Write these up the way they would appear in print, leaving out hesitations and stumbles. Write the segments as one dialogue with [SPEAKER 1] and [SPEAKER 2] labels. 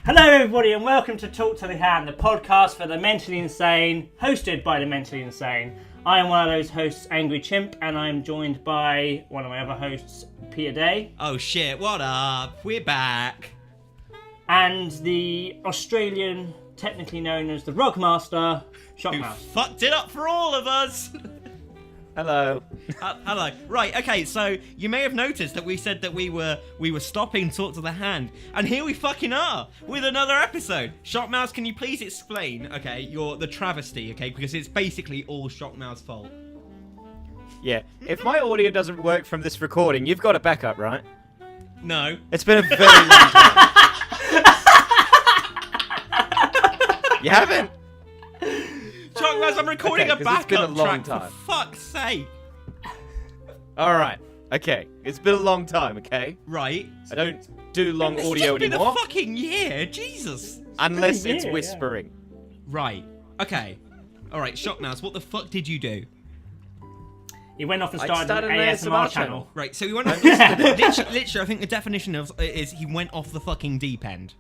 [SPEAKER 1] Hello everybody and welcome to Talk to the Hand, the podcast for the mentally insane, hosted by the mentally insane. I am one of those hosts, Angry Chimp, and I'm joined by one of my other hosts, Peter Day.
[SPEAKER 2] Oh shit, what up? We're back.
[SPEAKER 1] And the Australian, technically known as the Rugmaster, Shockmouths.
[SPEAKER 2] Who fucked it up for all of us.
[SPEAKER 3] Hello.
[SPEAKER 2] Hello. Right, okay, so you may have noticed that we said that we were stopping Talk to the Hand, and here we fucking are with another episode. Shockmouths, can you please explain, okay, the travesty, okay, because it's basically all Shockmouths' fault.
[SPEAKER 3] Yeah, if my audio doesn't work from this recording, you've got a backup, right?
[SPEAKER 2] No.
[SPEAKER 3] It's been a very long time. You haven't?
[SPEAKER 2] Shockmouths, I'm recording
[SPEAKER 3] Okay,
[SPEAKER 2] a
[SPEAKER 3] 'cause it's been a
[SPEAKER 2] backup
[SPEAKER 3] long
[SPEAKER 2] track,
[SPEAKER 3] time.
[SPEAKER 2] for fuck's sake.
[SPEAKER 3] Alright, okay. It's been a long time, okay?
[SPEAKER 2] Right.
[SPEAKER 3] I don't do long
[SPEAKER 2] It's
[SPEAKER 3] audio
[SPEAKER 2] just been
[SPEAKER 3] anymore.
[SPEAKER 2] a fucking year, Jesus.
[SPEAKER 3] Unless
[SPEAKER 1] been a
[SPEAKER 3] it's
[SPEAKER 1] year,
[SPEAKER 3] whispering.
[SPEAKER 2] Right. Okay. Alright, Shockmouths, what the fuck did you do?
[SPEAKER 1] He went off and
[SPEAKER 3] I
[SPEAKER 1] started
[SPEAKER 3] started
[SPEAKER 1] an
[SPEAKER 3] an
[SPEAKER 1] ASMR
[SPEAKER 3] ASMR
[SPEAKER 1] channel.
[SPEAKER 2] Right, so he went off literally, I think the definition of is he went off the fucking deep end.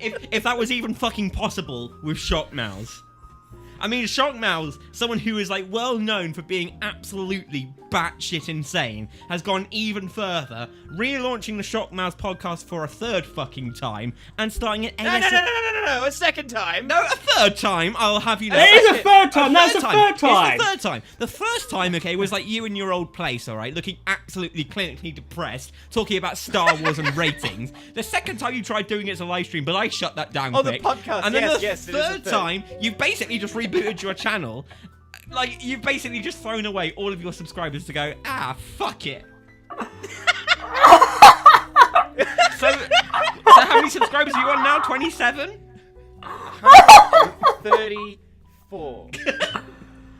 [SPEAKER 2] if that was even fucking possible with Shockmouths. I mean, Shockmouths, someone who is like well known for being absolutely batshit insane, has gone even further, relaunching the Shockmouths podcast for a third fucking time, and starting an
[SPEAKER 3] No, a second time.
[SPEAKER 2] No, a third time, I'll have you know.
[SPEAKER 1] It is a third time, that's a third time!
[SPEAKER 2] It's the third time. The first time, okay, was like you in your old place, alright, looking absolutely clinically depressed, talking about Star Wars and ratings. The second time you tried doing it as a live stream, but I shut that down quick.
[SPEAKER 3] The podcast,
[SPEAKER 2] And then
[SPEAKER 3] yes,
[SPEAKER 2] the
[SPEAKER 3] yes, it is a
[SPEAKER 2] third
[SPEAKER 3] third.
[SPEAKER 2] time, you've basically just rebooted your channel. Like, you've basically just thrown away all of your subscribers to go, fuck it. So how many subscribers are you on now? 27?
[SPEAKER 3] 34.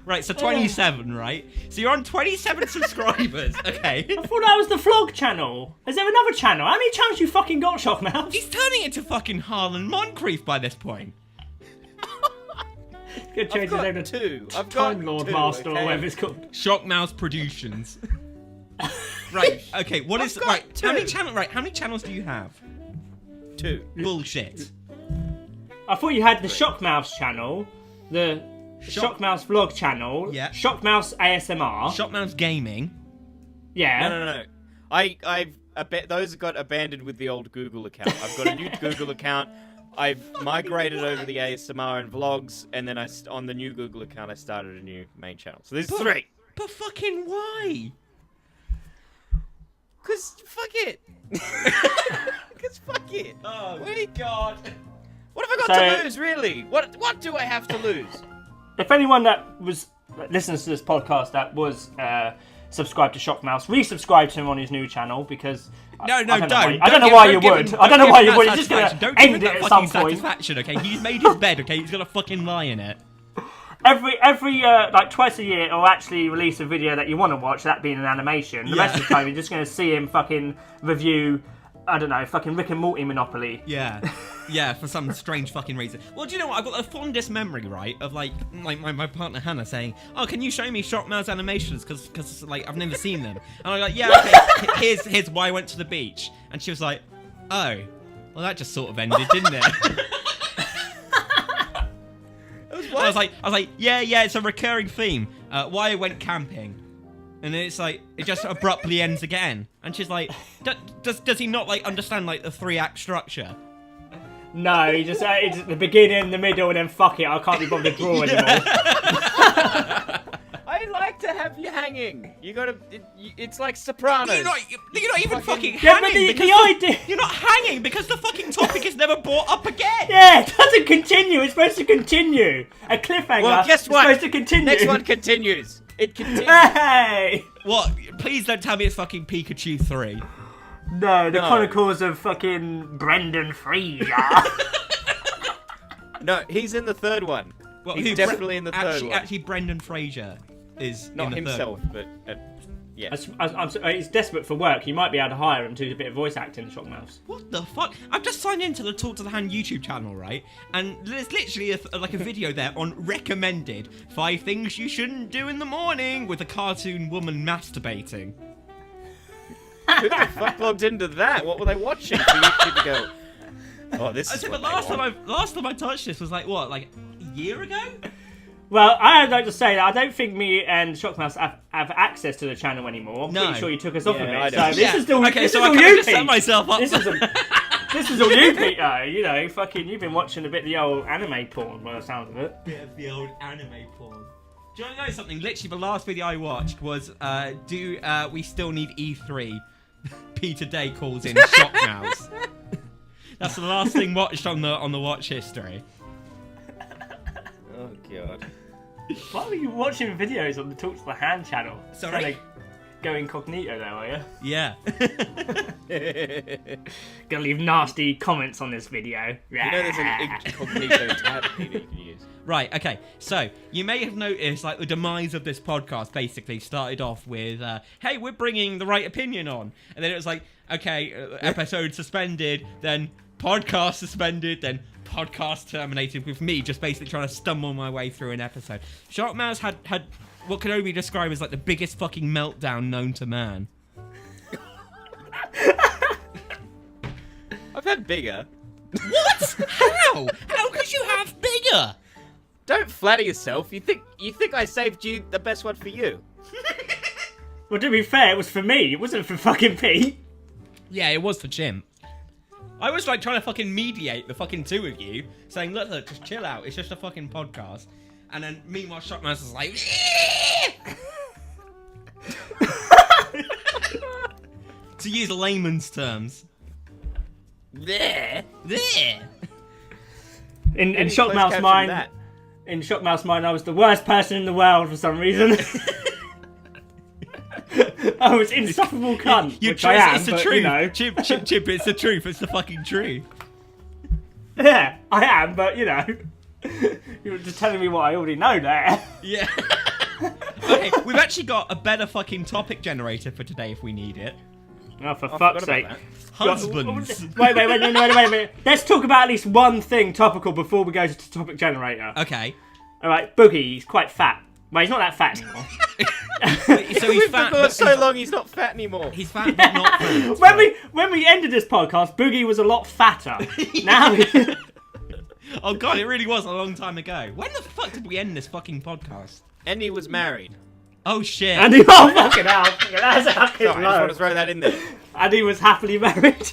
[SPEAKER 2] Right, so 27, right? So you're on 27 subscribers, okay?
[SPEAKER 1] I thought that was the vlog channel. Is there another channel? How many channels you fucking got, Shockmouths?
[SPEAKER 2] He's turning into fucking Harlan Moncrief by this point.
[SPEAKER 1] Good change his name to
[SPEAKER 3] two. I've
[SPEAKER 1] Time
[SPEAKER 3] got
[SPEAKER 1] Lord
[SPEAKER 3] two,
[SPEAKER 1] Master or
[SPEAKER 3] okay?
[SPEAKER 1] whatever it's called.
[SPEAKER 2] Shockmouths Productions. Right, okay, what is...
[SPEAKER 3] got
[SPEAKER 2] Right,
[SPEAKER 3] two.
[SPEAKER 2] how many channels do you have?
[SPEAKER 3] 2.
[SPEAKER 2] Bullshit.
[SPEAKER 1] I thought you had the Shockmouths channel, the Shockmouths vlog channel,
[SPEAKER 2] Yeah.
[SPEAKER 1] Shockmouths ASMR.
[SPEAKER 2] Shockmouths Gaming.
[SPEAKER 1] Yeah.
[SPEAKER 3] No. I've those got abandoned with the old Google account. I've got a new Google account. I've migrated over the ASMR and vlogs, and then on the new Google account, I started a new main channel. So there's 3.
[SPEAKER 2] But fucking why?
[SPEAKER 3] 'Cause fuck it. 'Cause fuck it.
[SPEAKER 2] Oh,
[SPEAKER 3] my
[SPEAKER 2] God.
[SPEAKER 3] What have I got
[SPEAKER 1] So-
[SPEAKER 3] to lose, really? What do I have to lose?
[SPEAKER 1] If anyone that listens to this podcast that was subscribed to Shockmouths, resubscribe to him on his new channel because
[SPEAKER 2] No,
[SPEAKER 1] I don't
[SPEAKER 2] don't
[SPEAKER 1] know why you would. I don't know why you would. You're just gonna
[SPEAKER 2] Don't give him
[SPEAKER 1] end it
[SPEAKER 2] that
[SPEAKER 1] at
[SPEAKER 2] fucking
[SPEAKER 1] some point.
[SPEAKER 2] satisfaction, okay? He's made his bed, okay? He's gonna fucking lie in it.
[SPEAKER 1] Every like twice a year, he'll actually release a video that you want to watch, that being an animation. The rest of the time, you're just going to see him fucking review, I don't know, fucking Rick and Morty Monopoly.
[SPEAKER 2] Yeah. Yeah, for some strange fucking reason. Well, do you know what? I've got the fondest memory, right, of, like my partner Hannah saying, "Oh, can you show me Shockmouths animations? Because like, I've never seen them." And I'm like, "Yeah, okay, here's why I went to the beach." And she was like, "Oh, well, that just sort of ended, didn't it?" I was like, yeah, it's a recurring theme. Why I went camping. And then it's like, it just abruptly ends again. And she's like, does he not, like, understand, like, the 3-act structure?
[SPEAKER 1] No, he just it's the beginning, the middle, and then fuck it, I can't be bothered to draw anymore.
[SPEAKER 3] I like to have you hanging. You gotta. It's like Sopranos.
[SPEAKER 2] You're not even fucking
[SPEAKER 1] Yeah, but
[SPEAKER 2] hanging.
[SPEAKER 1] the
[SPEAKER 2] because
[SPEAKER 1] idea.
[SPEAKER 2] You're not hanging because the fucking topic is never brought up again.
[SPEAKER 1] Yeah, it doesn't continue. It's supposed to continue. A cliffhanger.
[SPEAKER 3] Well, guess what?
[SPEAKER 1] It's supposed to continue.
[SPEAKER 3] Next one continues. It continues.
[SPEAKER 1] Hey!
[SPEAKER 2] What? Please don't tell me it's fucking Pikachu 3.
[SPEAKER 1] No, the
[SPEAKER 3] No.
[SPEAKER 1] Chronicles of fucking Brendan Fraser.
[SPEAKER 3] No, he's in the third one.
[SPEAKER 2] Well,
[SPEAKER 3] He's definitely in the third one.
[SPEAKER 2] Actually, Brendan Fraser is
[SPEAKER 3] Not
[SPEAKER 2] in the
[SPEAKER 3] himself, but yeah.
[SPEAKER 1] He's desperate for work. You might be able to hire him to do a bit of voice acting in Shockmouths.
[SPEAKER 2] What the fuck? I've just signed into the Talk to the Hand YouTube channel, right? And there's literally a video there on recommended 5 things you shouldn't do in the morning with a cartoon woman masturbating.
[SPEAKER 3] Who the fuck logged into that? What were they watching for YouTube to go? Oh, this is.
[SPEAKER 2] But last time I touched this was like a year ago.
[SPEAKER 1] Well, I'd like to say that I don't think me and Shockmouths have access to the channel anymore. I'm
[SPEAKER 2] No.
[SPEAKER 1] pretty sure you took us off of
[SPEAKER 3] I
[SPEAKER 1] it.
[SPEAKER 3] don't.
[SPEAKER 1] So this is still
[SPEAKER 2] okay.
[SPEAKER 1] this
[SPEAKER 2] So
[SPEAKER 1] is
[SPEAKER 2] I
[SPEAKER 1] all
[SPEAKER 2] kind
[SPEAKER 1] you,
[SPEAKER 2] of just set
[SPEAKER 1] Pete.
[SPEAKER 2] myself up.
[SPEAKER 1] This is all you, Peter. You know, fucking, you've been watching a bit of the old anime porn by the sounds of it.
[SPEAKER 2] Bit of the old anime porn. Do you want to know something? Literally, the last video I watched was do we still need E3? Peter Day calls in Shockmouths. That's the last thing watched on the watch history.
[SPEAKER 3] Oh god.
[SPEAKER 1] Why were you watching videos on the Talk to the Hand channel?
[SPEAKER 2] Sorry?
[SPEAKER 1] Trying to go incognito there, were you?
[SPEAKER 2] Yeah.
[SPEAKER 1] Gonna leave nasty comments on this video.
[SPEAKER 3] You know there's an incognito tab Peter, you can use.
[SPEAKER 2] Right, okay. So, you may have noticed, like, the demise of this podcast basically started off with, hey, we're bringing the right opinion on. And then it was like, okay, episode suspended, then podcast suspended, then podcast terminated, with me just basically trying to stumble my way through an episode. Shockmouths had what can only be described as, like, the biggest fucking meltdown known to man.
[SPEAKER 3] I've had bigger.
[SPEAKER 2] What? How? How could you have bigger?
[SPEAKER 3] Don't flatter yourself. You think I saved you the best one for you?
[SPEAKER 1] Well, to be fair, it was for me. It wasn't for fucking Pete.
[SPEAKER 2] Yeah, it was for Chimp. I was like trying to fucking mediate the fucking two of you, saying, look, just chill out. It's just a fucking podcast. And then meanwhile, Shockmouths was like, to use layman's terms.
[SPEAKER 3] There.
[SPEAKER 1] In
[SPEAKER 3] Any closed
[SPEAKER 1] Shockmouth's
[SPEAKER 3] caption
[SPEAKER 1] mind,
[SPEAKER 3] that?
[SPEAKER 1] in Shockmouth's mind, I was the worst person in the world for some reason. I was insufferable cunt, which I am,
[SPEAKER 2] it's the
[SPEAKER 1] but,
[SPEAKER 2] truth.
[SPEAKER 1] you know.
[SPEAKER 2] Chimp, it's the truth. It's the fucking truth.
[SPEAKER 1] Yeah, I am, but, you know. You were just telling me what I already know there.
[SPEAKER 2] Yeah. Okay, we've actually got a better fucking topic generator for today if we need it.
[SPEAKER 1] Oh, for
[SPEAKER 3] I
[SPEAKER 1] fuck's
[SPEAKER 3] forgot
[SPEAKER 1] sake.
[SPEAKER 3] about that.
[SPEAKER 2] Husbands.
[SPEAKER 1] Wait. Let's talk about at least one thing topical before we go to topic generator.
[SPEAKER 2] Okay.
[SPEAKER 1] Alright, Boogie, he's quite fat. Well, he's not that fat anymore.
[SPEAKER 2] So he's
[SPEAKER 3] We've
[SPEAKER 2] fat.
[SPEAKER 3] been going
[SPEAKER 2] but
[SPEAKER 3] so long, he's not fat anymore.
[SPEAKER 2] He's fat but not fat.
[SPEAKER 1] when we ended this podcast, Boogie was a lot fatter. Now
[SPEAKER 2] Oh god, it really was a long time ago. When the fuck did we end this fucking podcast?
[SPEAKER 3] And he was married.
[SPEAKER 2] Oh shit.
[SPEAKER 1] and he fucking hell. That's fucking
[SPEAKER 3] Sorry, I just
[SPEAKER 1] low.
[SPEAKER 3] want to throw that in there.
[SPEAKER 1] And he was happily married.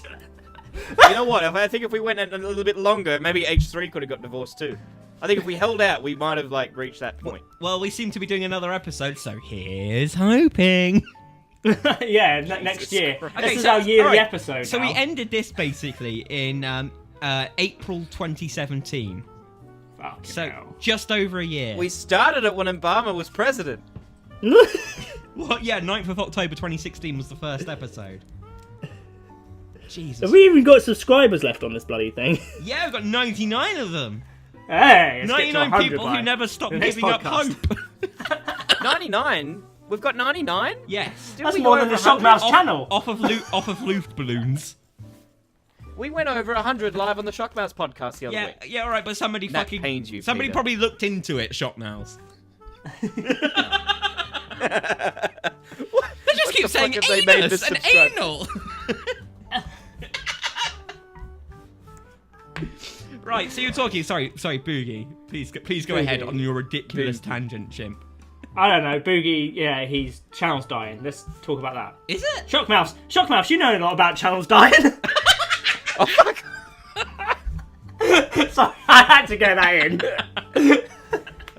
[SPEAKER 3] You know what? I think if we went a little bit longer, maybe H3 could have got divorced too. I think if we held out, we might have like reached that point.
[SPEAKER 2] Well, we seem to be doing another episode, so here's hoping.
[SPEAKER 1] Yeah, next year.
[SPEAKER 3] Christ.
[SPEAKER 1] This
[SPEAKER 2] Okay,
[SPEAKER 1] is
[SPEAKER 2] so-
[SPEAKER 1] our yearly
[SPEAKER 2] alright,
[SPEAKER 1] episode.
[SPEAKER 2] So
[SPEAKER 1] now.
[SPEAKER 2] we ended this basically in April 2017.
[SPEAKER 1] Fucking
[SPEAKER 2] So
[SPEAKER 1] hell.
[SPEAKER 2] just over a year.
[SPEAKER 3] We started it when Obama was president.
[SPEAKER 2] What? Yeah, 9th of October 2016 was the first episode. Jesus.
[SPEAKER 1] Have we even got subscribers left on this bloody thing?
[SPEAKER 2] Yeah, we've got 99 of them.
[SPEAKER 1] Hey, let's get to
[SPEAKER 2] 99
[SPEAKER 1] 100
[SPEAKER 2] people
[SPEAKER 1] by
[SPEAKER 2] who never stop
[SPEAKER 1] the next
[SPEAKER 2] giving up
[SPEAKER 1] podcast.
[SPEAKER 2] hope.
[SPEAKER 3] 99? We've got 99?
[SPEAKER 2] Yes.
[SPEAKER 3] Did
[SPEAKER 1] That's
[SPEAKER 3] we
[SPEAKER 1] more
[SPEAKER 3] go
[SPEAKER 1] than the
[SPEAKER 3] over 100?
[SPEAKER 1] Shockmouths channel.
[SPEAKER 2] Off of Luft balloons.
[SPEAKER 3] We went over 100 live on the Shockmouths podcast the other
[SPEAKER 2] Yeah,
[SPEAKER 3] week.
[SPEAKER 2] yeah, alright, but somebody
[SPEAKER 3] That
[SPEAKER 2] fucking...
[SPEAKER 3] pains you,
[SPEAKER 2] Somebody
[SPEAKER 3] Peter.
[SPEAKER 2] probably looked into it, Shockmouths. They just keep
[SPEAKER 3] the
[SPEAKER 2] saying
[SPEAKER 3] fuck have they made
[SPEAKER 2] anus
[SPEAKER 3] this
[SPEAKER 2] and
[SPEAKER 3] subscribe?
[SPEAKER 2] anal. Right, so you're talking. Sorry, Boogie. Please go
[SPEAKER 1] Boogie.
[SPEAKER 2] ahead on your ridiculous
[SPEAKER 3] Boogie.
[SPEAKER 2] tangent, Chimp.
[SPEAKER 1] I don't know, Boogie, yeah, his channel's dying. Let's talk about that.
[SPEAKER 2] Is it?
[SPEAKER 1] Shockmouths, you know a lot about channels dying.
[SPEAKER 3] Oh, fuck.
[SPEAKER 1] Sorry, I had to get that in.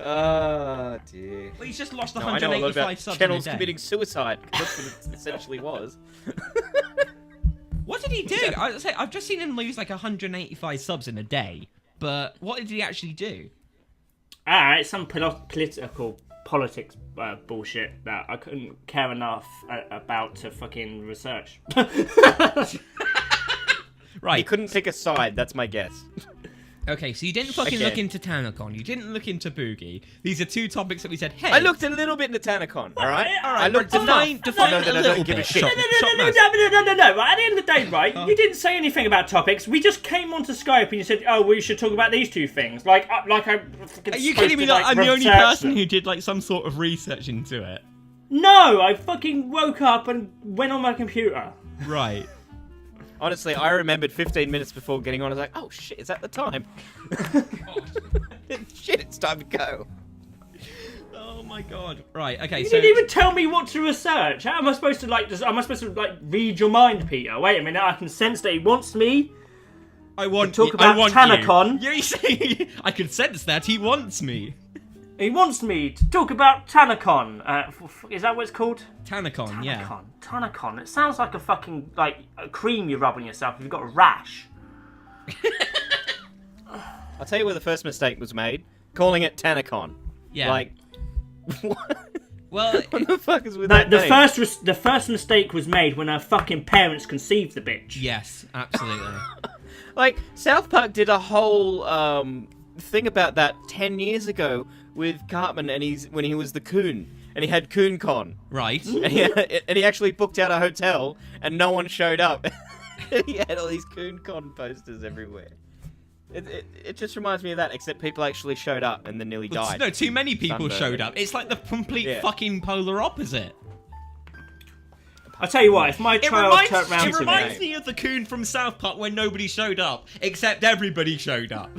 [SPEAKER 3] Oh, dear.
[SPEAKER 2] Well, he's just lost
[SPEAKER 3] No, I know a lot
[SPEAKER 2] 185
[SPEAKER 3] about
[SPEAKER 2] subs
[SPEAKER 3] channels
[SPEAKER 2] in a day.
[SPEAKER 3] committing suicide. That's what it essentially was.
[SPEAKER 2] What did he do? I've just seen him lose like 185 subs in a day. But what did he actually do?
[SPEAKER 1] It's some politics bullshit that I couldn't care enough about to fucking research.
[SPEAKER 2] Right.
[SPEAKER 3] He couldn't pick a side, that's my guess.
[SPEAKER 2] Okay, so you didn't fucking
[SPEAKER 3] Okay.
[SPEAKER 2] look into Tanacon. You didn't look into Boogie. These are two topics that we said, hey.
[SPEAKER 3] I looked a little bit into Tanacon, alright?
[SPEAKER 2] Alright,
[SPEAKER 3] I looked
[SPEAKER 2] define
[SPEAKER 3] enough to know
[SPEAKER 2] it
[SPEAKER 3] that
[SPEAKER 2] a
[SPEAKER 3] I
[SPEAKER 2] little
[SPEAKER 3] don't give a
[SPEAKER 2] bit.
[SPEAKER 3] shit.
[SPEAKER 1] No. Right, at the end of the day, right, you didn't say anything about topics. We just came onto Skype and you said, "Oh, we should talk about these two things." Like I fucking.
[SPEAKER 2] Are you
[SPEAKER 1] supposed
[SPEAKER 2] kidding me?
[SPEAKER 1] to,
[SPEAKER 2] Like, I'm the only
[SPEAKER 1] research
[SPEAKER 2] person
[SPEAKER 1] them.
[SPEAKER 2] who did like some sort of research into it.
[SPEAKER 1] No, I fucking woke up and went on my computer.
[SPEAKER 2] Right.
[SPEAKER 3] Honestly, I remembered 15 minutes before getting on. I was like, oh shit, is that the time? Shit, it's time to go.
[SPEAKER 2] Oh my god. Right. Okay.
[SPEAKER 1] You
[SPEAKER 2] so
[SPEAKER 1] didn't even tell me what to research. How am I supposed to read your mind, Peter? Wait a minute. I can sense that he wants me.
[SPEAKER 2] I want
[SPEAKER 1] talk about
[SPEAKER 2] I want
[SPEAKER 1] Tanacon.
[SPEAKER 2] You. Yeah, you see, I can sense that he wants me.
[SPEAKER 1] He wants me to talk about Tanacon. Is that what it's called?
[SPEAKER 2] Tanacon, yeah.
[SPEAKER 1] Tanacon. It sounds like a fucking a cream you rub on yourself if you've got a rash.
[SPEAKER 3] I'll tell you where the first mistake was made. Calling it Tanacon.
[SPEAKER 2] Yeah.
[SPEAKER 3] Like, what?
[SPEAKER 2] Well,
[SPEAKER 3] What the fuck is with
[SPEAKER 1] No,
[SPEAKER 3] that name?
[SPEAKER 1] the first mistake was made when her fucking parents conceived the bitch.
[SPEAKER 2] yes, absolutely.
[SPEAKER 3] Like, South Park did a whole thing about that 10 years ago with Cartman and when he was the coon. And he had CoonCon.
[SPEAKER 2] Right.
[SPEAKER 3] And he actually booked out a hotel and no one showed up. He had all these CoonCon posters everywhere. It just reminds me of that, except people actually showed up and then nearly died.
[SPEAKER 2] No, too many people
[SPEAKER 3] Sunburn.
[SPEAKER 2] showed up. It's like the complete fucking polar opposite.
[SPEAKER 1] I tell you what, if my child turned round
[SPEAKER 2] It
[SPEAKER 1] to
[SPEAKER 2] reminds
[SPEAKER 1] me,
[SPEAKER 2] me of the coon from South Park when nobody showed up, except everybody showed up.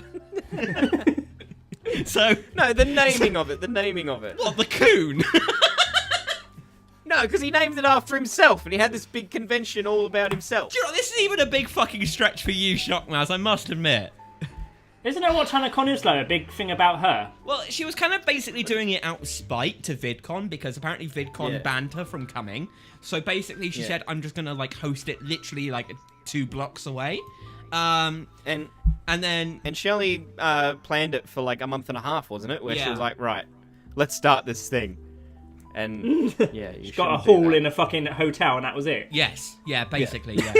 [SPEAKER 2] So
[SPEAKER 3] No, the naming of it.
[SPEAKER 2] what, the coon?
[SPEAKER 3] No, because he named it after himself, and he had this big convention all about himself.
[SPEAKER 2] Do you know, this is even a big fucking stretch for you, Shockmouths, I must admit.
[SPEAKER 1] isn't that what Tanacon is though? A big thing about her.
[SPEAKER 2] Well, she was kind of basically doing it out of spite to VidCon, because apparently VidCon banned her from coming. So basically she said, I'm just gonna like host it literally like 2 blocks away.
[SPEAKER 3] And she only planned it for like a month and a half, wasn't it? Where she was like, right, let's start this thing. And yeah,
[SPEAKER 1] She got a hall in a fucking hotel and that was it.
[SPEAKER 2] Yes, yeah, basically, yeah.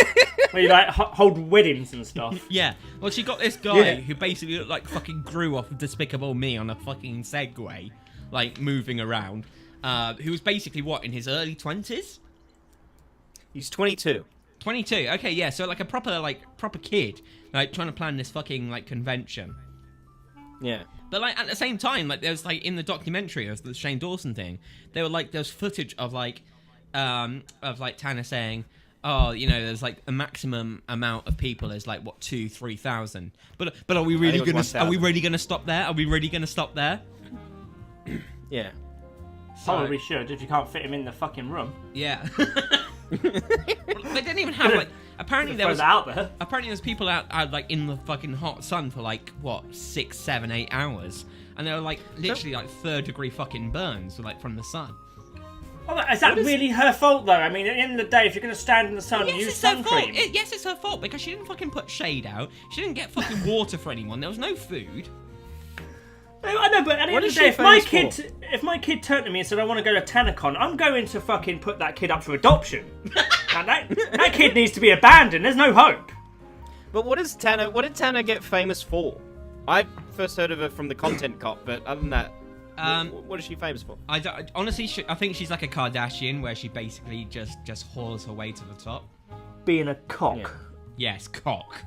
[SPEAKER 1] Where you like hold weddings and stuff.
[SPEAKER 2] Yeah, well, she got this guy who basically looked like fucking grew off of Despicable Me on a fucking Segway, like moving around, who was basically what, in his early 20s?
[SPEAKER 3] He's 22.
[SPEAKER 2] 22. Okay, yeah. So like a proper kid, like trying to plan this fucking like convention.
[SPEAKER 3] Yeah.
[SPEAKER 2] But like at the same time, like there's like in the documentary of the Shane Dawson thing, there were like there's footage of like Tanner saying, oh, you know, there's like a maximum amount of people is like what 2,000-3,000. But are we really gonna stop there? Are we really gonna stop there?
[SPEAKER 3] Yeah.
[SPEAKER 1] Probably should if you can't fit him in the fucking room.
[SPEAKER 2] Yeah. Well, they didn't even have like. Apparently there was
[SPEAKER 1] out there.
[SPEAKER 2] Apparently there's people out like in the fucking hot sun for like what 6, 7, 8 hours, and they were like literally like 3rd-degree fucking burns like from the sun.
[SPEAKER 1] Oh, is that really her fault though? I mean, at the end of the day, if you're going to stand in the sun,
[SPEAKER 2] Yes,
[SPEAKER 1] use
[SPEAKER 2] it's her fault.
[SPEAKER 1] suncream.
[SPEAKER 2] Yes, it's her fault because she didn't fucking put shade out. She didn't get fucking water for anyone. There was no food.
[SPEAKER 1] I know, but at the end of the day, if my kid turned to me and said, I want to go to Tanacon, I'm going to fucking put that kid up for adoption. And that kid needs to be abandoned. There's no hope.
[SPEAKER 3] But what did Tanner get famous for? I first heard of her from the Content Cop, but other than that, what is she famous for?
[SPEAKER 2] Honestly, I think she's like a Kardashian, where she basically just haws her way to the top.
[SPEAKER 1] Being a cock.
[SPEAKER 3] Yeah.
[SPEAKER 2] Yes, cock.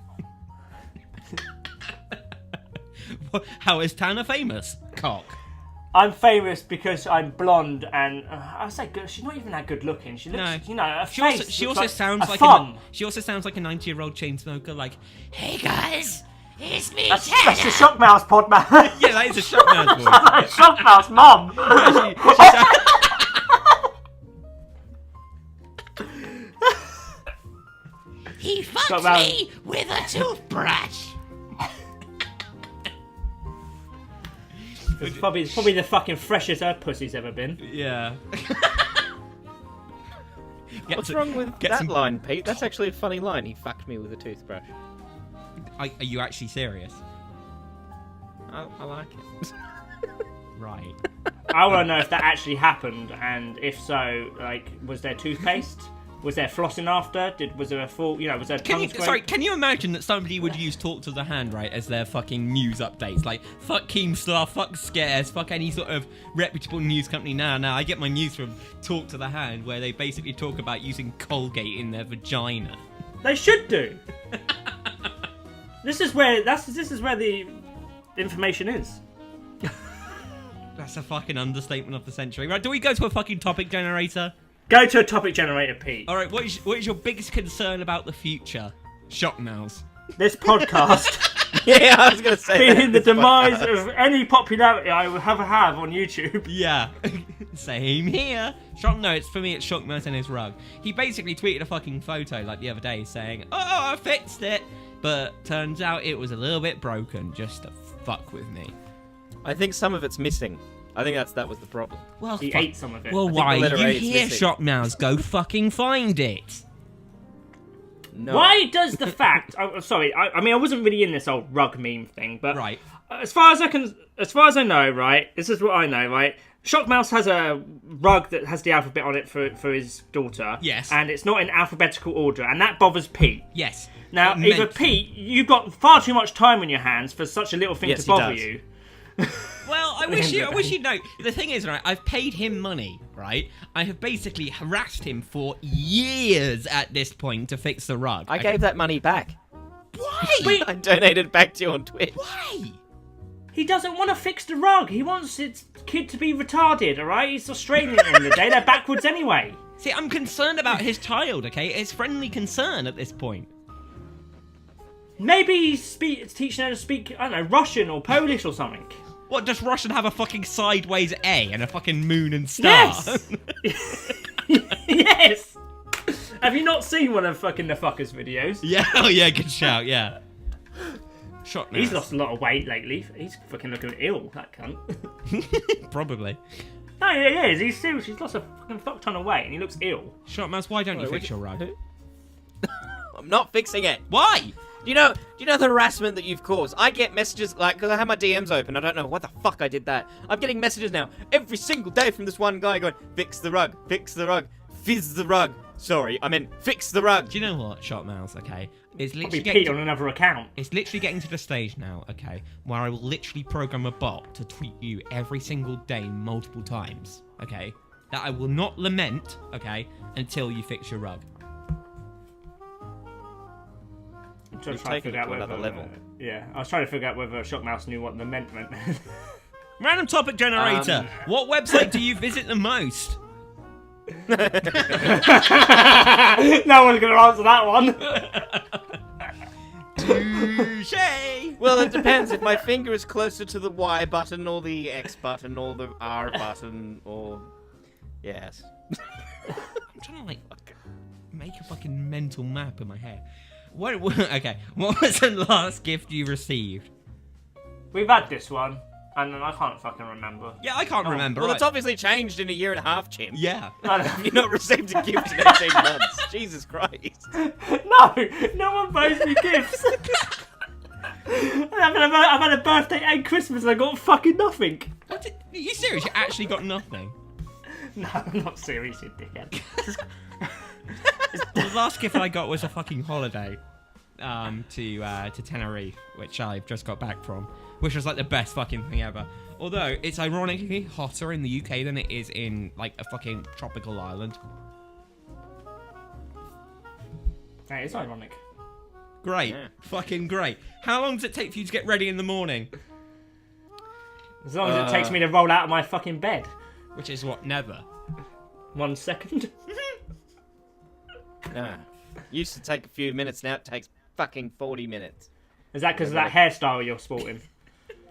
[SPEAKER 2] How is Tanner famous? Cock.
[SPEAKER 1] I'm famous because I'm blonde and I say good. She's not even that good looking. She looks, her face.
[SPEAKER 2] She also sounds like she also sounds like a 90-year-old chain smoker. Like, hey guys, it's me,
[SPEAKER 1] That's
[SPEAKER 2] Tanner.
[SPEAKER 1] the Shockmouths pod, man.
[SPEAKER 2] Yeah, that is a Shockmouths voice.
[SPEAKER 1] Shockmouths mum.
[SPEAKER 2] He fucked me with a toothbrush.
[SPEAKER 1] It's probably the fucking freshest her pussy's ever been.
[SPEAKER 2] Yeah.
[SPEAKER 3] What's wrong with that line, Pete? That's actually a funny line. He fucked me with a toothbrush.
[SPEAKER 2] Are you actually serious?
[SPEAKER 3] I like it.
[SPEAKER 2] Right.
[SPEAKER 1] I want to know if that actually happened, and if so, like, was there toothpaste? Was there flossing after? Was there a full, was there tongue scrape?
[SPEAKER 2] Can you imagine that somebody would use Talk to the Hand, right, as their fucking news updates? Like, fuck Keemstar, fuck Scares, fuck any sort of reputable news company. Now, I get my news from Talk to the Hand, where they basically talk about using Colgate in their vagina.
[SPEAKER 1] They should do. This is where the information is.
[SPEAKER 2] That's a fucking understatement of the century. Right, do we go to a fucking topic generator?
[SPEAKER 1] Go to a topic generator, Pete.
[SPEAKER 2] All right, what is your biggest concern about the future? Shockmouths.
[SPEAKER 1] This podcast
[SPEAKER 3] Yeah, I was gonna say
[SPEAKER 1] being the demise of any popularity I will ever have on YouTube.
[SPEAKER 2] Yeah, same here. Shockmouths, for me, it's Shockmouths and his rug. He basically tweeted a fucking photo like the other day saying, "Oh, I fixed it," but turns out it was a little bit broken just to fuck with me.
[SPEAKER 3] I think some of it's missing. I think that was the problem.
[SPEAKER 2] Well,
[SPEAKER 1] He ate some of it.
[SPEAKER 2] Well,
[SPEAKER 3] think
[SPEAKER 2] why
[SPEAKER 3] the letter
[SPEAKER 2] you
[SPEAKER 3] A is
[SPEAKER 2] hear
[SPEAKER 3] missing.
[SPEAKER 2] Shockmouths? Go fucking find it.
[SPEAKER 3] No.
[SPEAKER 1] Why does the fact? Sorry, I mean I wasn't really in this old rug meme thing, but
[SPEAKER 2] Right.
[SPEAKER 1] as far as I know, right, this is what I know, right. Shockmouse has a rug that has the alphabet on it for his daughter.
[SPEAKER 2] Yes.
[SPEAKER 1] And it's not in alphabetical order, and that bothers Pete.
[SPEAKER 2] Yes.
[SPEAKER 1] Now,
[SPEAKER 2] It
[SPEAKER 1] either
[SPEAKER 2] meant-
[SPEAKER 1] Pete, you've got far too much time on your hands for such a little thing
[SPEAKER 3] Yes,
[SPEAKER 1] to
[SPEAKER 3] he
[SPEAKER 1] bother
[SPEAKER 3] does.
[SPEAKER 1] you.
[SPEAKER 2] Well, I wish you'd know. The thing is, right, I've paid him money, right? I have basically harassed him for years at this point to fix the rug.
[SPEAKER 3] I gave that money back.
[SPEAKER 2] Why?
[SPEAKER 3] I donated back to you on Twitch.
[SPEAKER 2] Why?
[SPEAKER 1] He doesn't want to fix the rug. He wants his kid to be retarded, alright? He's Australian at the end of the day. They're backwards anyway.
[SPEAKER 2] See, I'm concerned about his child, okay? It's friendly concern at this point.
[SPEAKER 1] Maybe he's teaching her to speak, I don't know, Russian or Polish or something.
[SPEAKER 2] What, does Russian have a fucking sideways A and a fucking moon and star?
[SPEAKER 1] Yes! Yes! Have you not seen one of fucking the fuckers videos?
[SPEAKER 2] Yeah, oh yeah, good shout, yeah. Shot
[SPEAKER 1] He's lost a lot of weight lately. He's fucking looking ill, that cunt.
[SPEAKER 2] Probably.
[SPEAKER 1] No, he is. He's serious. He's lost a fucking fuck ton of weight and he looks ill.
[SPEAKER 2] Shotmouse, why don't you fix your rug?
[SPEAKER 3] I'm not fixing it.
[SPEAKER 2] Why?
[SPEAKER 3] Do you know the harassment that you've caused? I get messages like, because I have my DMs open, I don't know what the fuck I did that. I'm getting messages now every single day from this one guy going, fix the rug, fizz the rug. Sorry, I meant fix the rug.
[SPEAKER 2] Do you know what, Shotmouse, okay? It's
[SPEAKER 1] I'll
[SPEAKER 2] literally
[SPEAKER 1] be
[SPEAKER 2] getting
[SPEAKER 1] Pete on another account.
[SPEAKER 2] It's literally getting to the stage now, okay, where I will literally program a bot to tweet you every single day multiple times, okay? That I will not lament, okay, until you fix your rug.
[SPEAKER 1] I'm trying
[SPEAKER 3] You've
[SPEAKER 1] to
[SPEAKER 3] taken
[SPEAKER 1] figure
[SPEAKER 3] it
[SPEAKER 1] out
[SPEAKER 3] to another
[SPEAKER 1] whether,
[SPEAKER 3] level.
[SPEAKER 1] yeah, I was trying to figure out whether Shockmouse knew what the meant.
[SPEAKER 2] Random topic generator. What website do you visit the most?
[SPEAKER 1] No one's going to answer that one.
[SPEAKER 2] Touché.
[SPEAKER 3] Well, it depends. If my finger is closer to the Y button or the X button or the R button or... Yes.
[SPEAKER 2] I'm trying to, like, make a fucking mental map in my head. Okay, what was the last gift you received?
[SPEAKER 1] We've had this one, and I can't fucking remember.
[SPEAKER 2] Yeah, I can't remember.
[SPEAKER 3] Well,
[SPEAKER 2] right?
[SPEAKER 3] it's obviously changed in a year and a half, Chimp.
[SPEAKER 2] Yeah.
[SPEAKER 1] I don't-
[SPEAKER 3] You've not received a gift in 18 months. Jesus Christ.
[SPEAKER 1] No one buys me gifts. I've had a birthday and Christmas and I got fucking nothing.
[SPEAKER 2] Are you serious? You actually got nothing?
[SPEAKER 1] No, I'm not serious, you dickhead.
[SPEAKER 2] The last gift I got was a fucking holiday to Tenerife, which I've just got back from, which was like the best fucking thing ever. Although it's ironically hotter in the UK than it is in like a fucking tropical island.
[SPEAKER 1] Hey, it's ironic.
[SPEAKER 2] Great,
[SPEAKER 3] Yeah.
[SPEAKER 2] fucking great. How long does it take for you to get ready in the morning?
[SPEAKER 1] As long as it takes me to roll out of my fucking bed.
[SPEAKER 2] Which is what, never.
[SPEAKER 1] 1 second.
[SPEAKER 3] Nah. Used to take a few minutes, now it takes fucking 40 minutes.
[SPEAKER 1] Is that because of that hairstyle you're sporting?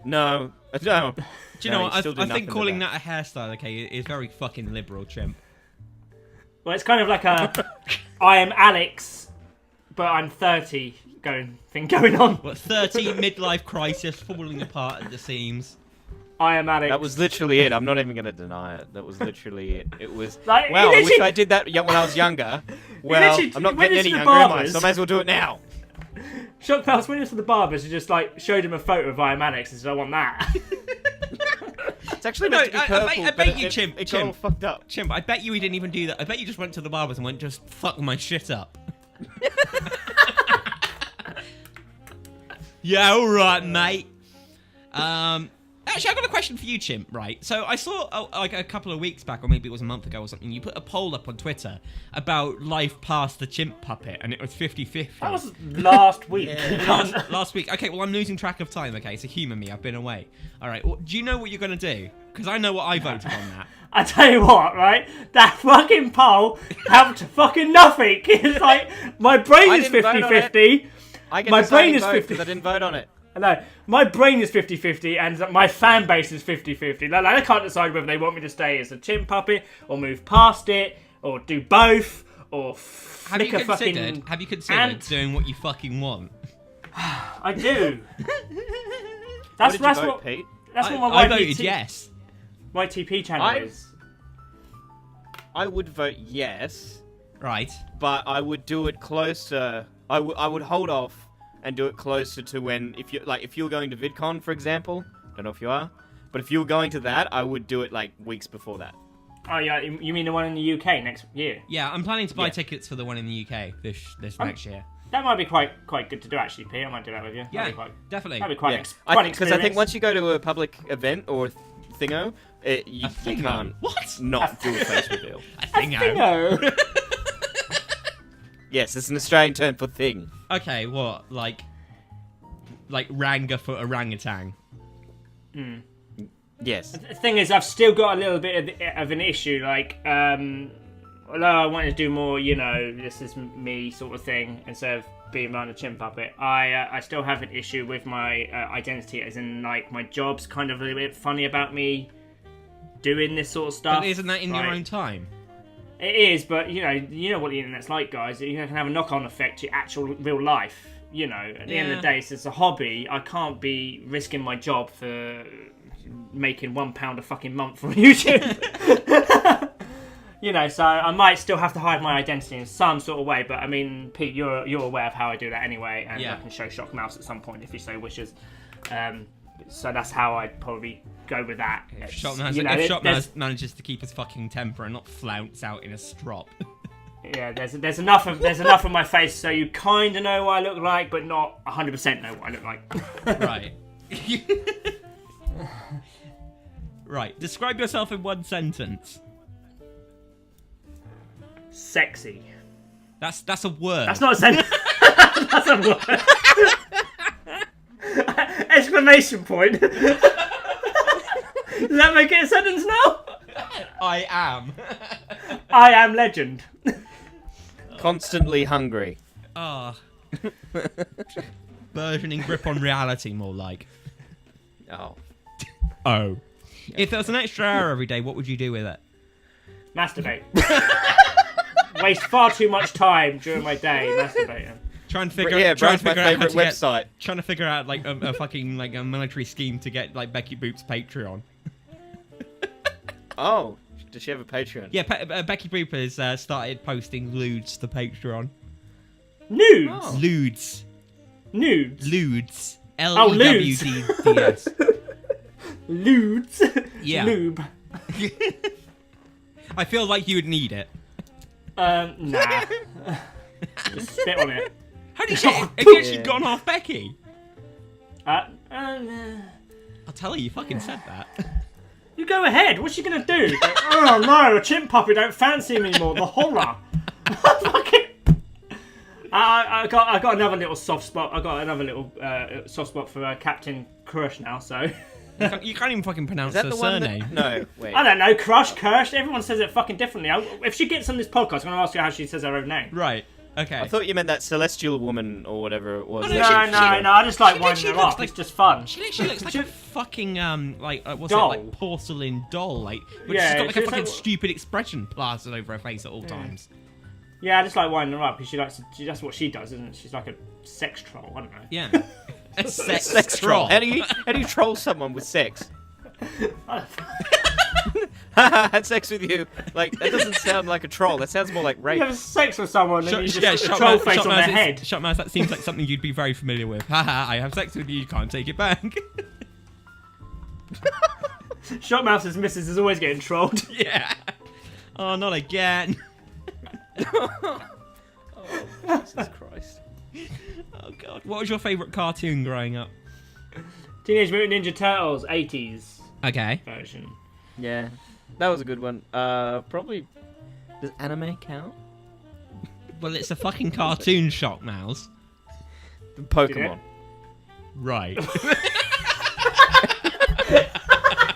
[SPEAKER 3] No. No.
[SPEAKER 2] Do you know what?
[SPEAKER 3] you still do
[SPEAKER 2] I think
[SPEAKER 3] nothing
[SPEAKER 2] calling
[SPEAKER 3] with
[SPEAKER 2] that a hairstyle, okay, is very fucking liberal, Chimp.
[SPEAKER 1] Well, it's kind of like a I am Alex, but I'm 30 thing going on.
[SPEAKER 2] What, 30 midlife crisis falling apart at the seams.
[SPEAKER 1] I am Alex.
[SPEAKER 3] That was literally it. I'm not even going to deny it. That was literally it. It was,
[SPEAKER 1] Like,
[SPEAKER 3] wow,
[SPEAKER 1] he
[SPEAKER 3] I wish
[SPEAKER 1] literally-
[SPEAKER 3] I did that when I was younger. Well,
[SPEAKER 1] literally
[SPEAKER 3] I'm not
[SPEAKER 1] went
[SPEAKER 3] getting any
[SPEAKER 1] into the
[SPEAKER 3] younger, am I?
[SPEAKER 1] barbers.
[SPEAKER 3] So I may as well do it now.
[SPEAKER 1] Shockmouths went into the barbers and just like showed him a photo of I am Alex and said, I want that.
[SPEAKER 3] It's actually
[SPEAKER 2] No,
[SPEAKER 3] meant to be
[SPEAKER 2] I
[SPEAKER 3] purple,
[SPEAKER 2] bet
[SPEAKER 3] but
[SPEAKER 2] you,
[SPEAKER 3] it,
[SPEAKER 2] Chimp,
[SPEAKER 3] it got all
[SPEAKER 2] Chimp.
[SPEAKER 3] fucked up.
[SPEAKER 2] Chimp, I bet you he didn't even do that. I bet you just went to the barbers and went, just fuck my shit up. Yeah, alright, mate. Actually, I've got a question for you, Chimp, right? So I saw, like, a couple of weeks back, or maybe it was a month ago or something, you put a poll up on Twitter about life past the Chimp puppet, and it was 50-50.
[SPEAKER 1] That was last week.
[SPEAKER 2] Last week. Okay, well, I'm losing track of time, okay? So humour me, I've been away. All right, well, do you know what you're going to do? Because I know what I voted on that.
[SPEAKER 1] I tell you what, right? That fucking poll helped fucking nothing. It's like, my brain is 50-50. My brain is 50
[SPEAKER 3] because I didn't vote on it.
[SPEAKER 1] No, my brain is 50-50 and my fan base is 50-50. Like, I can't decide whether they want me to stay as a Chimp puppet or move past it or do both or
[SPEAKER 2] Have you considered doing what you fucking want?
[SPEAKER 1] I do.
[SPEAKER 3] What did you vote, Pete?
[SPEAKER 1] That's what
[SPEAKER 2] I
[SPEAKER 1] my
[SPEAKER 2] voted yes.
[SPEAKER 1] YTP channel is.
[SPEAKER 3] I would vote yes.
[SPEAKER 2] Right.
[SPEAKER 3] But I would do it closer. I would hold off and do it closer to when, if you're going to VidCon, for example. Don't know if you are, but if you were going to that, I would do it like weeks before that.
[SPEAKER 1] Oh yeah, you mean the one in the UK next year?
[SPEAKER 2] Yeah, I'm planning to buy tickets for the one in the UK this next year.
[SPEAKER 1] That might be quite good to do actually, Pete. I might do that with you.
[SPEAKER 2] Yeah, definitely.
[SPEAKER 1] That'd be quite
[SPEAKER 3] because I think once you go to a public event or thingo, you can't not do a face reveal.
[SPEAKER 2] A thingo.
[SPEAKER 1] Thingo.
[SPEAKER 3] Yes, it's an Australian term for thing.
[SPEAKER 2] Okay, what? Like ranga for orangutan?
[SPEAKER 3] Yes.
[SPEAKER 1] The thing is, I've still got a little bit of an issue. Like, although I wanted to do more, this is me sort of thing, instead of being around a Chimp puppet, I still have an issue with my identity, as in, like, my job's kind of a little bit funny about me doing this sort of stuff.
[SPEAKER 2] But isn't that in your own time?
[SPEAKER 1] It is, but you know what the internet's like, guys. You can have a knock-on effect to your actual real life. At the end of the day, it's a hobby. I can't be risking my job for making £1 a fucking month from YouTube. So I might still have to hide my identity in some sort of way. But I mean, Pete, you're aware of how I do that anyway, and I can show Shockmouths at some point if he so wishes. So that's how I'd probably go with that.
[SPEAKER 2] If Shockmouths manages to keep his fucking temper and not flounce out in a strop.
[SPEAKER 1] Yeah, there's enough of my face so you kind of know what I look like, but not 100% know what I look like.
[SPEAKER 2] Right. Right. Describe yourself in one sentence.
[SPEAKER 1] Sexy.
[SPEAKER 2] That's a word.
[SPEAKER 1] That's not a sentence. That's a word. Exclamation point. Does that make it a sentence now?
[SPEAKER 2] I am.
[SPEAKER 1] I am legend.
[SPEAKER 3] Constantly hungry.
[SPEAKER 2] Burgeoning grip on reality, more like.
[SPEAKER 3] Oh.
[SPEAKER 2] If there was an extra hour every day, what would you do with it?
[SPEAKER 1] Masturbate. Waste far too much time during my day masturbating.
[SPEAKER 2] Trying to figure
[SPEAKER 3] Brian's my favourite website.
[SPEAKER 2] Trying to figure out like a fucking like a military scheme to get like Becky Boop's Patreon.
[SPEAKER 3] Oh, does she have a Patreon?
[SPEAKER 2] Yeah, Becky Boop has started posting lewds to Patreon.
[SPEAKER 1] Nudes?
[SPEAKER 3] Oh.
[SPEAKER 2] Lewds.
[SPEAKER 1] Nudes?
[SPEAKER 2] Lewds.
[SPEAKER 1] Lewds.
[SPEAKER 2] Lewds.
[SPEAKER 1] Lewds?
[SPEAKER 2] Yeah.
[SPEAKER 1] Lube.
[SPEAKER 2] I feel like you would need it.
[SPEAKER 1] Nah. Just spit on it.
[SPEAKER 2] How did you have you actually gone off Becky?
[SPEAKER 1] Nah.
[SPEAKER 2] I'll tell you fucking said that.
[SPEAKER 1] You go ahead. What's she gonna do? Oh no, a Chimp puppy don't fancy me anymore. The horror. Fucking. I got another little soft spot. I got another little soft spot for Captain Crush now. So.
[SPEAKER 2] You can't even fucking pronounce her surname.
[SPEAKER 3] No, wait.
[SPEAKER 1] I don't know. Crush, Kirsch. Everyone says it fucking differently. If she gets on this podcast, I'm gonna ask her how she says her own name.
[SPEAKER 2] Right. Okay.
[SPEAKER 3] I thought you meant that celestial woman or whatever it was.
[SPEAKER 1] No. I just like winding her up. It's just fun.
[SPEAKER 2] She literally looks like a fucking what's
[SPEAKER 1] doll.
[SPEAKER 2] it, like porcelain doll, like, but
[SPEAKER 1] Yeah,
[SPEAKER 2] she's got like a
[SPEAKER 1] she's
[SPEAKER 2] fucking
[SPEAKER 1] like-
[SPEAKER 2] stupid expression plastered over her face at all times.
[SPEAKER 1] Yeah, I just like winding her up because that's what she does, isn't it? She's like a sex troll. I don't know.
[SPEAKER 2] Yeah. A sex
[SPEAKER 3] troll.
[SPEAKER 2] troll.
[SPEAKER 3] How do you troll someone with sex? Had sex with you. Like, that doesn't sound like a troll. That sounds more like rape.
[SPEAKER 1] You have sex with someone and you just put a troll face on their head.
[SPEAKER 2] Shockmouths, that seems like something you'd be very familiar with. Haha, I have sex with you, you can't take it back.
[SPEAKER 1] Shockmouths' missus is always getting trolled.
[SPEAKER 2] Yeah. Oh, not again.
[SPEAKER 3] Oh, Jesus Christ.
[SPEAKER 2] Oh, God. What was your favourite cartoon growing up?
[SPEAKER 1] Teenage Mutant Ninja Turtles 80s
[SPEAKER 2] Okay.
[SPEAKER 1] version.
[SPEAKER 3] Yeah, that was a good one. Probably. Does anime count?
[SPEAKER 2] Well, it's a fucking cartoon, Shockmouths.
[SPEAKER 3] Pokemon.
[SPEAKER 2] Right.